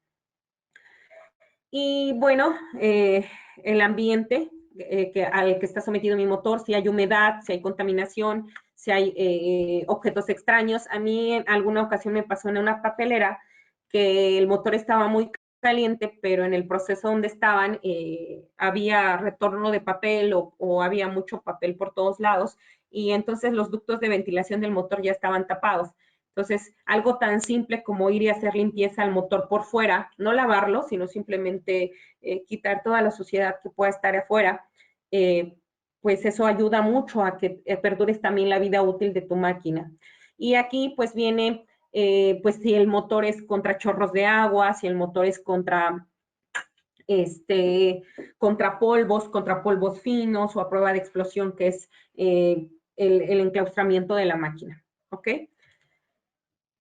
Y bueno, el ambiente al que está sometido mi motor, si hay humedad, si hay contaminación, si hay objetos extraños. A mí en alguna ocasión me pasó en una papelera que el motor estaba muy caliente, pero en el proceso donde estaban había retorno de papel o había mucho papel por todos lados, y entonces los ductos de ventilación del motor ya estaban tapados. Entonces, algo tan simple como ir y hacer limpieza al motor por fuera, no lavarlo, sino simplemente quitar toda la suciedad que pueda estar afuera, pues eso ayuda mucho a que perdures también la vida útil de tu máquina. Y aquí pues viene, pues si el motor es contra chorros de agua, si el motor es contra polvos finos o a prueba de explosión, que es el enclaustramiento de la máquina, ¿ok?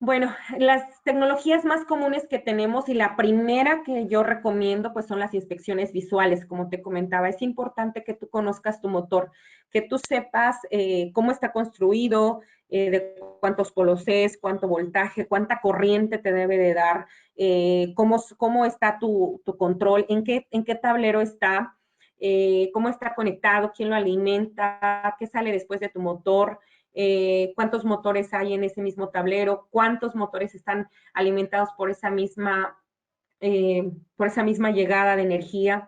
Bueno, las tecnologías más comunes que tenemos y la primera que yo recomiendo pues son las inspecciones visuales, como te comentaba. Es importante que tú conozcas tu motor, que tú sepas cómo está construido, de cuántos polos es, cuánto voltaje, cuánta corriente te debe de dar, cómo está tu control, en qué tablero está, cómo está conectado, quién lo alimenta, qué sale después de tu motor, cuántos motores hay en ese mismo tablero, cuántos motores están alimentados por esa misma llegada de energía,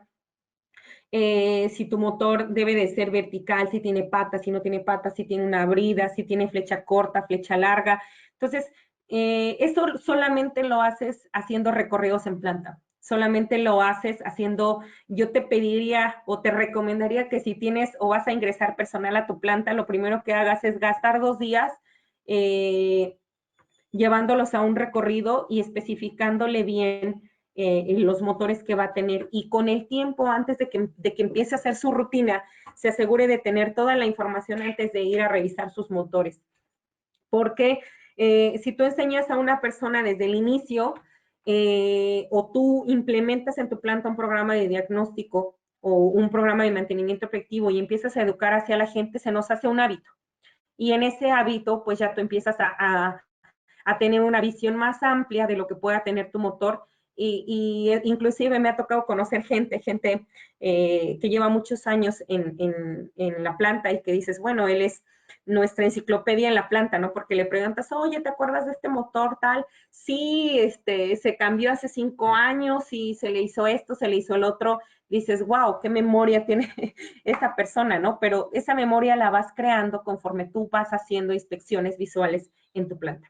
si tu motor debe de ser vertical, si tiene patas, si no tiene patas, si tiene una brida, si tiene flecha corta, flecha larga. Entonces, eso solamente lo haces haciendo recorridos en planta. Solamente lo haces haciendo, yo te pediría o te recomendaría que si tienes o vas a ingresar personal a tu planta, lo primero que hagas es gastar 2 días llevándolos a un recorrido y especificándole bien los motores que va a tener. Y con el tiempo, antes de que empiece a hacer su rutina, se asegure de tener toda la información antes de ir a revisar sus motores. Porque si tú enseñas a una persona desde el inicio o tú implementas en tu planta un programa de diagnóstico o un programa de mantenimiento predictivo y empiezas a educar hacia la gente, se nos hace un hábito. Y en ese hábito, pues ya tú empiezas a tener una visión más amplia de lo que pueda tener tu motor. Y inclusive me ha tocado conocer gente que lleva muchos años en la planta y que dices, bueno, él es nuestra enciclopedia en la planta, ¿no? Porque le preguntas, oye, ¿te acuerdas de este motor tal? Sí, se cambió hace 5 años y se le hizo esto, se le hizo el otro. Dices, wow, qué memoria tiene esa persona, ¿no? Pero esa memoria la vas creando conforme tú vas haciendo inspecciones visuales en tu planta.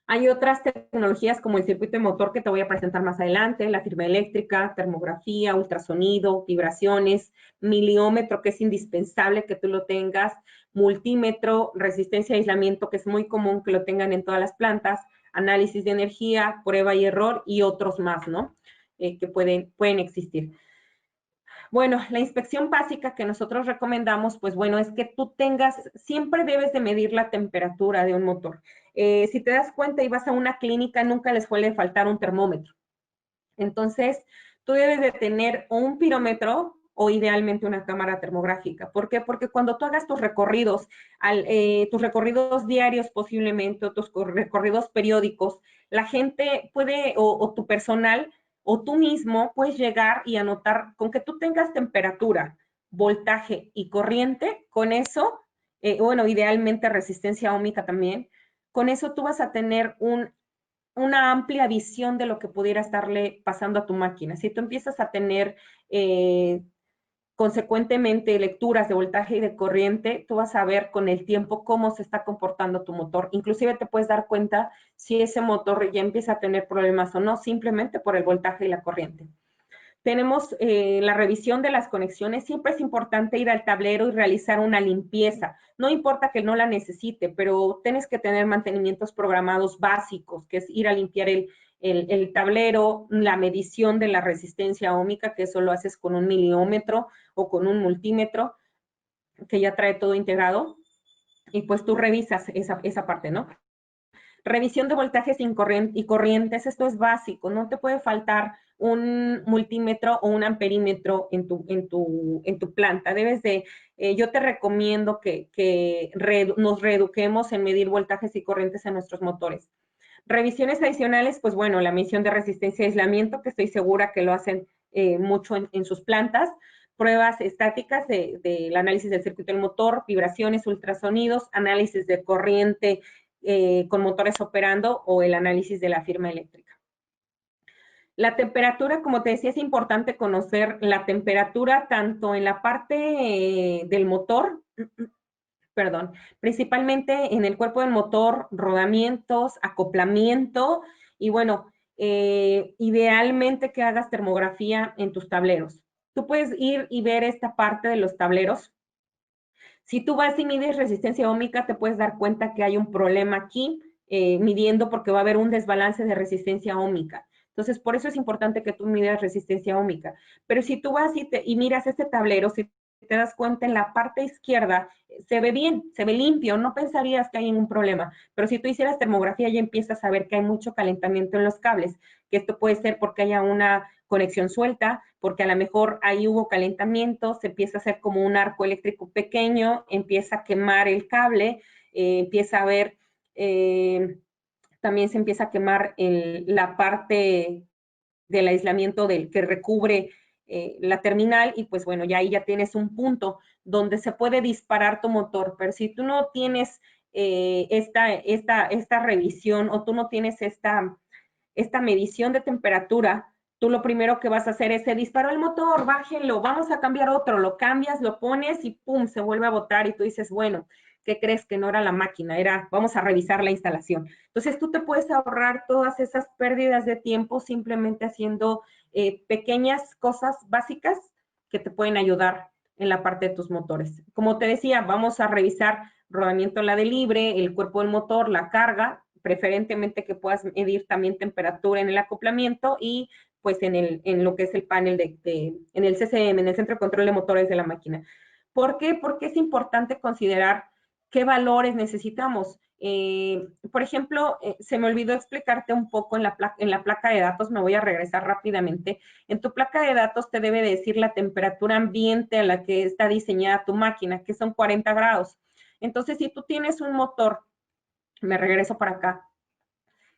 Hay otras tecnologías como el circuito de motor que te voy a presentar más adelante, la firma eléctrica, termografía, ultrasonido, vibraciones, miliómetro, que es indispensable que tú lo tengas, multímetro, resistencia a aislamiento, que es muy común que lo tengan en todas las plantas, análisis de energía, prueba y error y otros más, ¿no? Que pueden existir. Bueno, la inspección básica que nosotros recomendamos, pues bueno, es que tú siempre debes de medir la temperatura de un motor. Si te das cuenta y vas a una clínica, nunca les suele faltar un termómetro. Entonces, tú debes de tener un pirómetro o idealmente una cámara termográfica. ¿Por qué? Porque cuando tú hagas tus recorridos diarios posiblemente, o tus recorridos periódicos, la gente puede, o tu personal, o tú mismo puedes llegar y anotar, con que tú tengas temperatura, voltaje y corriente, con eso, bueno, idealmente resistencia óhmica también, con eso tú vas a tener una amplia visión de lo que pudiera estarle pasando a tu máquina. Si tú empiezas a tener consecuentemente lecturas de voltaje y de corriente, tú vas a ver con el tiempo cómo se está comportando tu motor. Inclusive te puedes dar cuenta si ese motor ya empieza a tener problemas o no, simplemente por el voltaje y la corriente. Tenemos la revisión de las conexiones. Siempre es importante ir al tablero y realizar una limpieza. No importa que no la necesite, pero tienes que tener mantenimientos programados básicos, que es ir a limpiar el tablero, la medición de la resistencia óhmica, que eso lo haces con un miliómetro o con un multímetro, que ya trae todo integrado. Y pues tú revisas esa parte, ¿no? Revisión de voltajes y corrientes, esto es básico, no te puede faltar un multímetro o un amperímetro en tu planta. Yo te recomiendo que nos reeduquemos en medir voltajes y corrientes en nuestros motores. Revisiones adicionales, pues bueno, la medición de resistencia y aislamiento, que estoy segura que lo hacen mucho en sus plantas. Pruebas estáticas del análisis del circuito del motor, vibraciones, ultrasonidos, análisis de corriente con motores operando o el análisis de la firma eléctrica. La temperatura, como te decía, es importante conocer la temperatura tanto en la parte del motor, perdón, principalmente en el cuerpo del motor, rodamientos, acoplamiento y bueno, idealmente que hagas termografía en tus tableros. Tú puedes ir y ver esta parte de los tableros. Si tú vas y mides resistencia óhmica, te puedes dar cuenta que hay un problema aquí, midiendo porque va a haber un desbalance de resistencia óhmica. Entonces, por eso es importante que tú midas resistencia óhmica. Pero si tú vas y miras este tablero, si te das cuenta en la parte izquierda, se ve bien, se ve limpio, no pensarías que hay ningún problema. Pero si tú hicieras termografía, ya empiezas a ver que hay mucho calentamiento en los cables, que esto puede ser porque haya una conexión suelta, porque a lo mejor ahí hubo calentamiento, se empieza a hacer como un arco eléctrico pequeño, empieza a quemar el cable, empieza a ver, también se empieza a quemar la parte del aislamiento del que recubre la terminal y pues bueno, ya ahí ya tienes un punto donde se puede disparar tu motor, pero si tú no tienes esta revisión o tú no tienes esta medición de temperatura, tú lo primero que vas a hacer es, se disparó el motor, bájenlo, vamos a cambiar otro, lo cambias, lo pones y pum, se vuelve a botar y tú dices, bueno, ¿qué crees? Que no era la máquina, era, vamos a revisar la instalación. Entonces tú te puedes ahorrar todas esas pérdidas de tiempo simplemente haciendo pequeñas cosas básicas que te pueden ayudar en la parte de tus motores. Como te decía, vamos a revisar rodamiento en la de libre, el cuerpo del motor, la carga, preferentemente que puedas medir también temperatura en el acoplamiento y pues en lo que es el panel en el CCM, en el centro de control de motores de la máquina. ¿Por qué? Porque es importante considerar qué valores necesitamos. Por ejemplo, se me olvidó explicarte un poco en la placa de datos, me voy a regresar rápidamente. En tu placa de datos te debe decir la temperatura ambiente a la que está diseñada tu máquina, que son 40 grados. Entonces, si tú tienes un motor, me regreso para acá,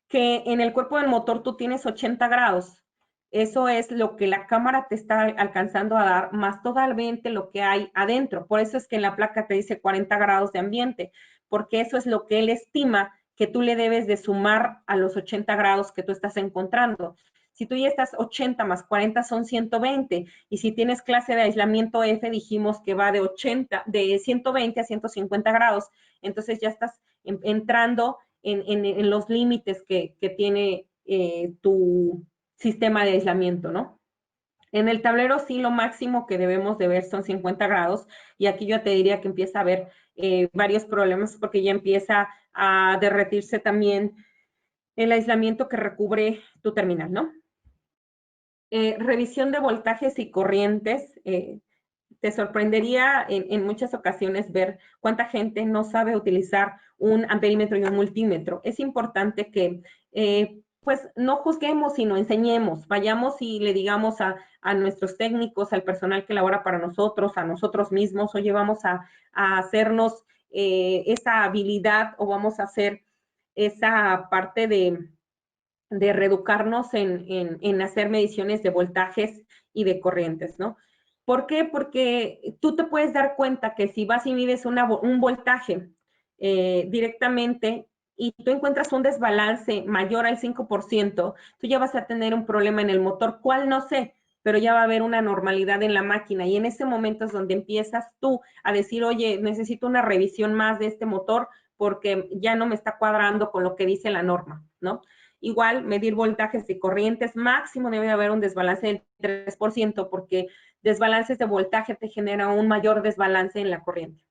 que en el cuerpo del motor tú tienes 80 grados. Eso es lo que la cámara te está alcanzando a dar, más totalmente lo que hay adentro. Por eso es que en la placa te dice 40 grados de ambiente, porque eso es lo que él estima que tú le debes de sumar a los 80 grados que tú estás encontrando. Si tú ya estás 80 más 40 son 120, y si tienes clase de aislamiento F, dijimos que va de 120 a 150 grados, entonces ya estás entrando en los límites que tiene tu sistema de aislamiento, ¿no? En el tablero sí lo máximo que debemos de ver son 50 grados y aquí yo te diría que empieza a haber varios problemas porque ya empieza a derretirse también el aislamiento que recubre tu terminal, ¿no? Revisión de voltajes y corrientes. Te sorprendería en muchas ocasiones ver cuánta gente no sabe utilizar un amperímetro y un multímetro. Es importante que pues no juzguemos, sino enseñemos, vayamos y le digamos a nuestros técnicos, al personal que labora para nosotros, a nosotros mismos, oye, vamos a hacernos esa habilidad o vamos a hacer esa parte de reeducarnos en hacer mediciones de voltajes y de corrientes, ¿no? ¿Por qué? Porque tú te puedes dar cuenta que si vas y mides un voltaje directamente y tú encuentras un desbalance mayor al 5%, tú ya vas a tener un problema en el motor. ¿Cuál? No sé, pero ya va a haber una normalidad en la máquina y en ese momento es donde empiezas tú a decir, oye, necesito una revisión más de este motor porque ya no me está cuadrando con lo que dice la norma, ¿no? Igual, medir voltajes y corrientes, máximo debe haber un desbalance del 3%, porque desbalances de voltaje te genera un mayor desbalance en la corriente.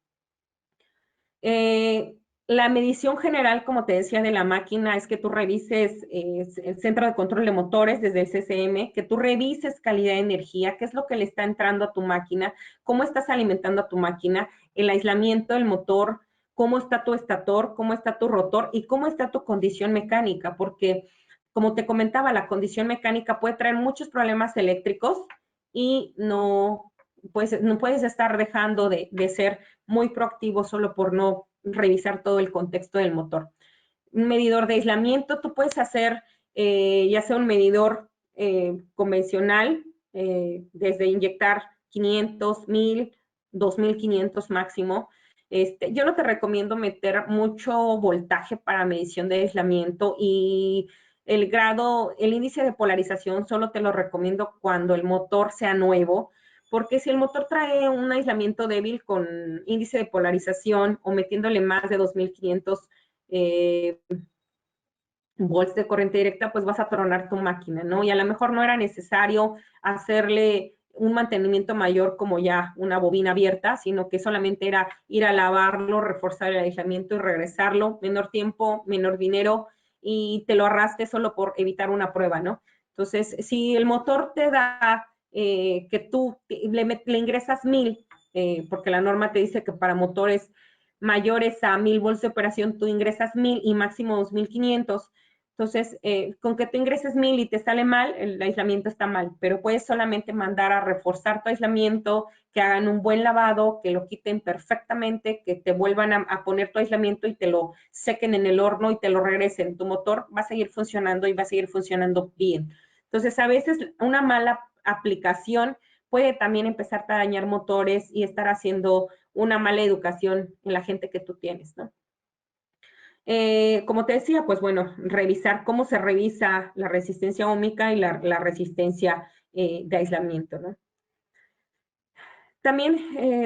La medición general, como te decía, de la máquina es que tú revises el centro de control de motores desde el CCM, que tú revises calidad de energía, qué es lo que le está entrando a tu máquina, cómo estás alimentando a tu máquina, el aislamiento del motor, cómo está tu estator, cómo está tu rotor y cómo está tu condición mecánica, porque como te comentaba, la condición mecánica puede traer muchos problemas eléctricos y no puedes estar dejando de ser muy proactivo solo por no revisar todo el contexto del motor. Un medidor de aislamiento, tú puedes hacer ya sea un medidor convencional, desde inyectar 500, 1000, 2500 máximo. Yo no te recomiendo meter mucho voltaje para medición de aislamiento, y el índice de polarización solo te lo recomiendo cuando el motor sea nuevo, porque si el motor trae un aislamiento débil con índice de polarización o metiéndole más de 2500 volts de corriente directa, pues vas a tronar tu máquina, ¿no? Y a lo mejor no era necesario hacerle un mantenimiento mayor como ya una bobina abierta, sino que solamente era ir a lavarlo, reforzar el aislamiento y regresarlo, menor tiempo, menor dinero, y te lo arrastre solo por evitar una prueba, ¿no? Entonces, si el motor te da que tú le ingresas 1000, porque la norma te dice que para motores mayores a 1000 volts de operación tú ingresas 1000 y máximo 2500. Entonces, con que tú ingreses 1000 y te sale mal, el aislamiento está mal, pero puedes solamente mandar a reforzar tu aislamiento, que hagan un buen lavado, que lo quiten perfectamente, que te vuelvan a poner tu aislamiento y te lo sequen en el horno y te lo regresen. Tu motor va a seguir funcionando y va a seguir funcionando bien. Entonces, a veces una mala aplicación puede también empezar a dañar motores y estar haciendo una mala educación en la gente que tú tienes, ¿no? Como te decía, pues bueno, revisar cómo se revisa la resistencia óhmica y la resistencia de aislamiento, ¿no? También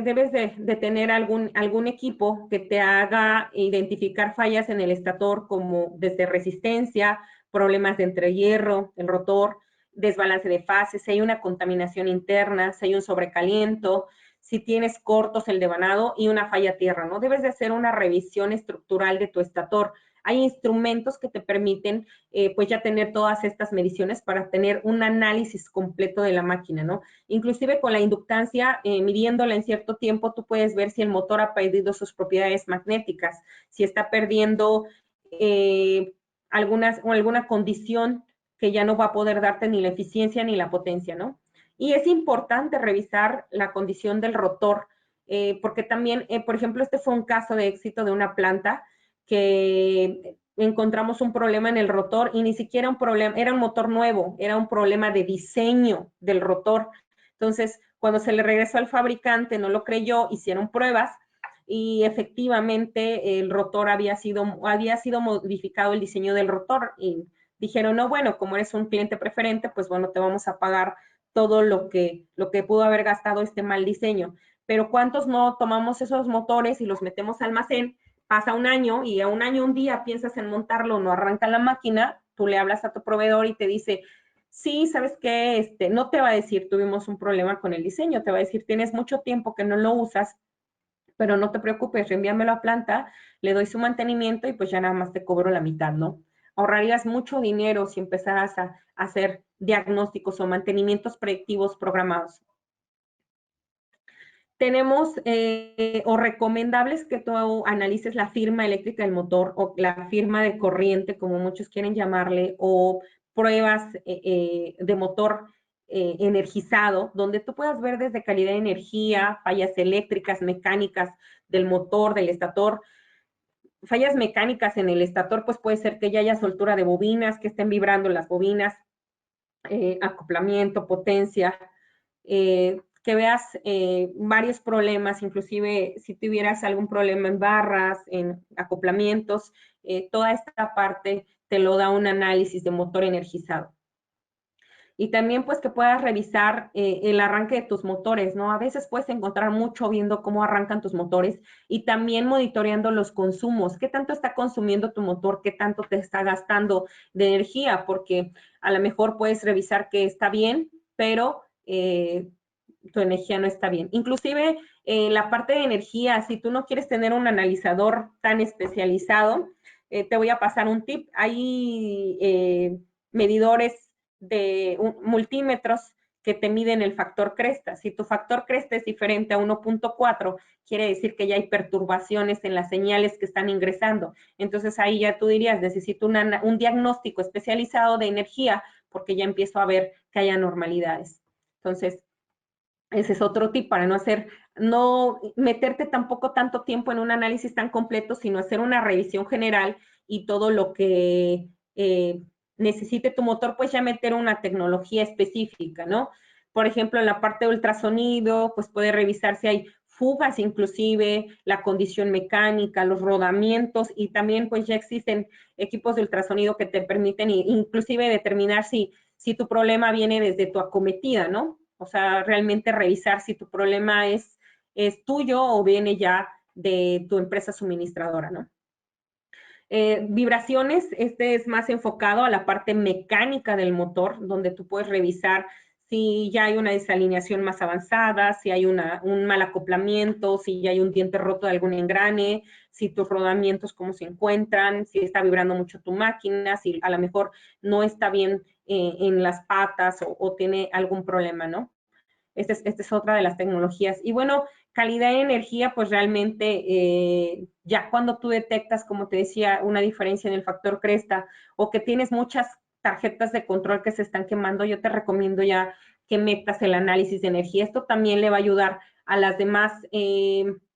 debes de tener algún equipo que te haga identificar fallas en el estator, como desde resistencia, problemas de entrehierro, el rotor, desbalance de fases, si hay una contaminación interna, si hay un sobrecaliento, si tienes cortos el devanado y una falla a tierra, ¿no? Debes de hacer una revisión estructural de tu estator. Hay instrumentos que te permiten pues ya tener todas estas mediciones para tener un análisis completo de la máquina, ¿no? Inclusive con la inductancia, midiéndola en cierto tiempo, tú puedes ver si el motor ha perdido sus propiedades magnéticas, si está perdiendo alguna condición que ya no va a poder darte ni la eficiencia ni la potencia, ¿no? Y es importante revisar la condición del rotor, porque también, por ejemplo, este fue un caso de éxito de una planta que encontramos un problema en el rotor, y ni siquiera un problema, era un motor nuevo, era un problema de diseño del rotor. Entonces, cuando se le regresó al fabricante, no lo creyó, hicieron pruebas y efectivamente el rotor había sido modificado, el diseño del rotor, y dijeron, no, bueno, como eres un cliente preferente, pues bueno, te vamos a pagar todo lo que pudo haber gastado este mal diseño. Pero ¿cuántos no tomamos esos motores y los metemos al almacén? Pasa un año y a un año, un día piensas en montarlo, no arranca la máquina, tú le hablas a tu proveedor y te dice, sí, ¿sabes qué? No te va a decir, tuvimos un problema con el diseño, te va a decir, tienes mucho tiempo que no lo usas, pero no te preocupes, reenvíamelo a planta, le doy su mantenimiento y pues ya nada más te cobro la mitad, ¿no? Ahorrarías mucho dinero si empezaras a hacer diagnósticos o mantenimientos predictivos programados. Tenemos o recomendables que tú analices la firma eléctrica del motor o la firma de corriente, como muchos quieren llamarle, o pruebas de motor energizado, donde tú puedas ver desde calidad de energía, fallas eléctricas, mecánicas del motor, del estator. Fallas mecánicas en el estator, pues puede ser que ya haya soltura de bobinas, que estén vibrando las bobinas, acoplamiento, potencia, que veas varios problemas, inclusive si tuvieras algún problema en barras, en acoplamientos, toda esta parte te lo da un análisis de motor energizado. Y también pues que puedas revisar el arranque de tus motores, ¿no? A veces puedes encontrar mucho viendo cómo arrancan tus motores y también monitoreando los consumos, qué tanto está consumiendo tu motor, qué tanto te está gastando de energía, porque a lo mejor puedes revisar que está bien, pero tu energía no está bien. Inclusive la parte de energía, si tú no quieres tener un analizador tan especializado, te voy a pasar un tip. Hay medidores de multímetros que te miden el factor cresta. Si tu factor cresta es diferente a 1.4, quiere decir que ya hay perturbaciones en las señales que están ingresando. Entonces ahí ya tú dirías, necesito un diagnóstico especializado de energía porque ya empiezo a ver que hay anormalidades. Entonces, ese es otro tip para no meterte tampoco tanto tiempo en un análisis tan completo, sino hacer una revisión general y todo lo que necesite tu motor, pues ya meter una tecnología específica, ¿no? Por ejemplo, en la parte de ultrasonido, pues puede revisar si hay fugas inclusive, la condición mecánica, los rodamientos, y también pues ya existen equipos de ultrasonido que te permiten inclusive determinar si tu problema viene desde tu acometida, ¿no? O sea, realmente revisar si tu problema es tuyo o viene ya de tu empresa suministradora, ¿no? Vibraciones, este es más enfocado a la parte mecánica del motor, donde tú puedes revisar si ya hay una desalineación más avanzada, si hay un mal acoplamiento, si ya hay un diente roto de algún engrane, si tus rodamientos cómo se encuentran, si está vibrando mucho tu máquina, si a lo mejor no está bien en las patas o tiene algún problema, ¿no? Esta es otra de las tecnologías. Y bueno, calidad de energía, pues realmente ya cuando tú detectas, como te decía, una diferencia en el factor cresta o que tienes muchas tarjetas de control que se están quemando, yo te recomiendo ya que metas el análisis de energía. Esto también le va a ayudar a las demás,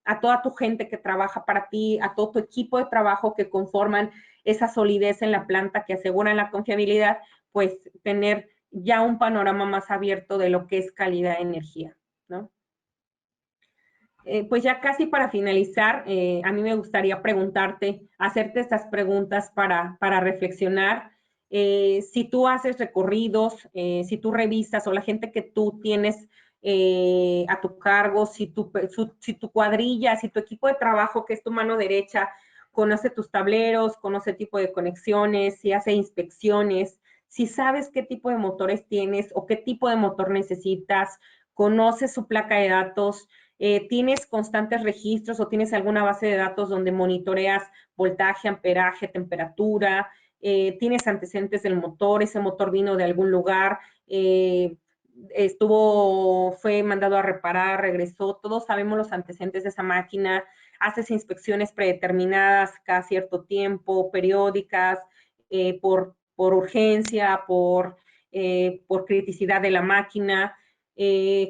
a toda tu gente que trabaja para ti, a todo tu equipo de trabajo que conforman esa solidez en la planta que aseguran la confiabilidad, pues tener ya un panorama más abierto de lo que es calidad de energía, ¿no? Pues ya casi para finalizar, a mí me gustaría preguntarte, hacerte estas preguntas para reflexionar. Si tú haces recorridos, si tú revisas o la gente que tú tienes a tu cargo, si tu cuadrilla, si tu equipo de trabajo, que es tu mano derecha, conoce tus tableros, conoce el tipo de conexiones, si hace inspecciones, si sabes qué tipo de motores tienes o qué tipo de motor necesitas, conoces su placa de datos, tienes constantes registros o tienes alguna base de datos donde monitoreas voltaje, amperaje, temperatura, tienes antecedentes del motor, ese motor vino de algún lugar, fue mandado a reparar, regresó, todos sabemos los antecedentes de esa máquina, haces inspecciones predeterminadas cada cierto tiempo, periódicas, por urgencia, por criticidad de la máquina.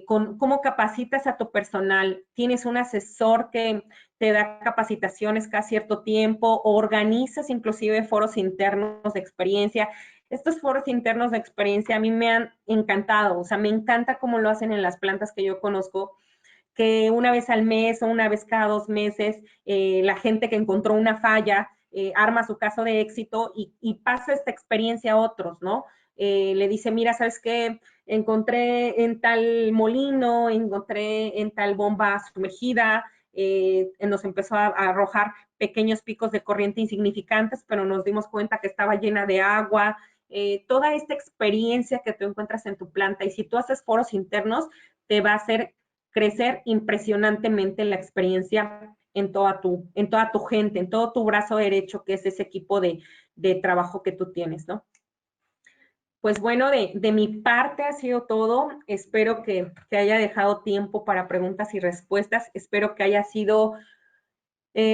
¿Cómo capacitas a tu personal? ¿Tienes un asesor que te da capacitaciones cada cierto tiempo? ¿Organizas inclusive foros internos de experiencia? Estos foros internos de experiencia a mí me han encantado, o sea, me encanta cómo lo hacen en las plantas que yo conozco, que una vez al mes o una vez cada 2 meses, la gente que encontró una falla arma su caso de éxito y pasa esta experiencia a otros, ¿no? Le dice, mira, ¿sabes qué? Encontré en tal molino, encontré en tal bomba sumergida, nos empezó a arrojar pequeños picos de corriente insignificantes, pero nos dimos cuenta que estaba llena de agua. Toda esta experiencia que tú encuentras en tu planta, y si tú haces foros internos, te va a hacer crecer impresionantemente la experiencia en toda tu gente, en todo tu brazo derecho, que es ese equipo de trabajo que tú tienes, ¿no? Pues bueno, de mi parte ha sido todo. Espero que haya dejado tiempo para preguntas y respuestas. Espero que haya sido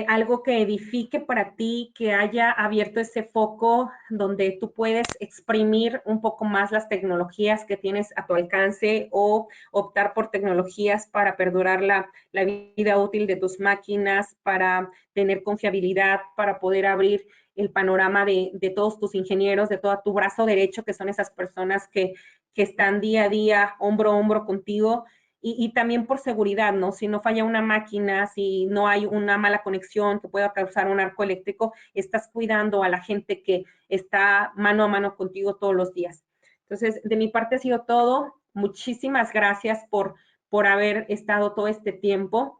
algo que edifique para ti, que haya abierto ese foco donde tú puedes exprimir un poco más las tecnologías que tienes a tu alcance o optar por tecnologías para perdurar la vida útil de tus máquinas, para tener confiabilidad, para poder abrir el panorama de todos tus ingenieros, de todo tu brazo derecho, que son esas personas que están día a día, hombro a hombro contigo. Y también por seguridad, ¿no? Si no falla una máquina, si no hay una mala conexión que pueda causar un arco eléctrico, estás cuidando a la gente que está mano a mano contigo todos los días. Entonces, de mi parte ha sido todo. Muchísimas gracias por haber estado todo este tiempo.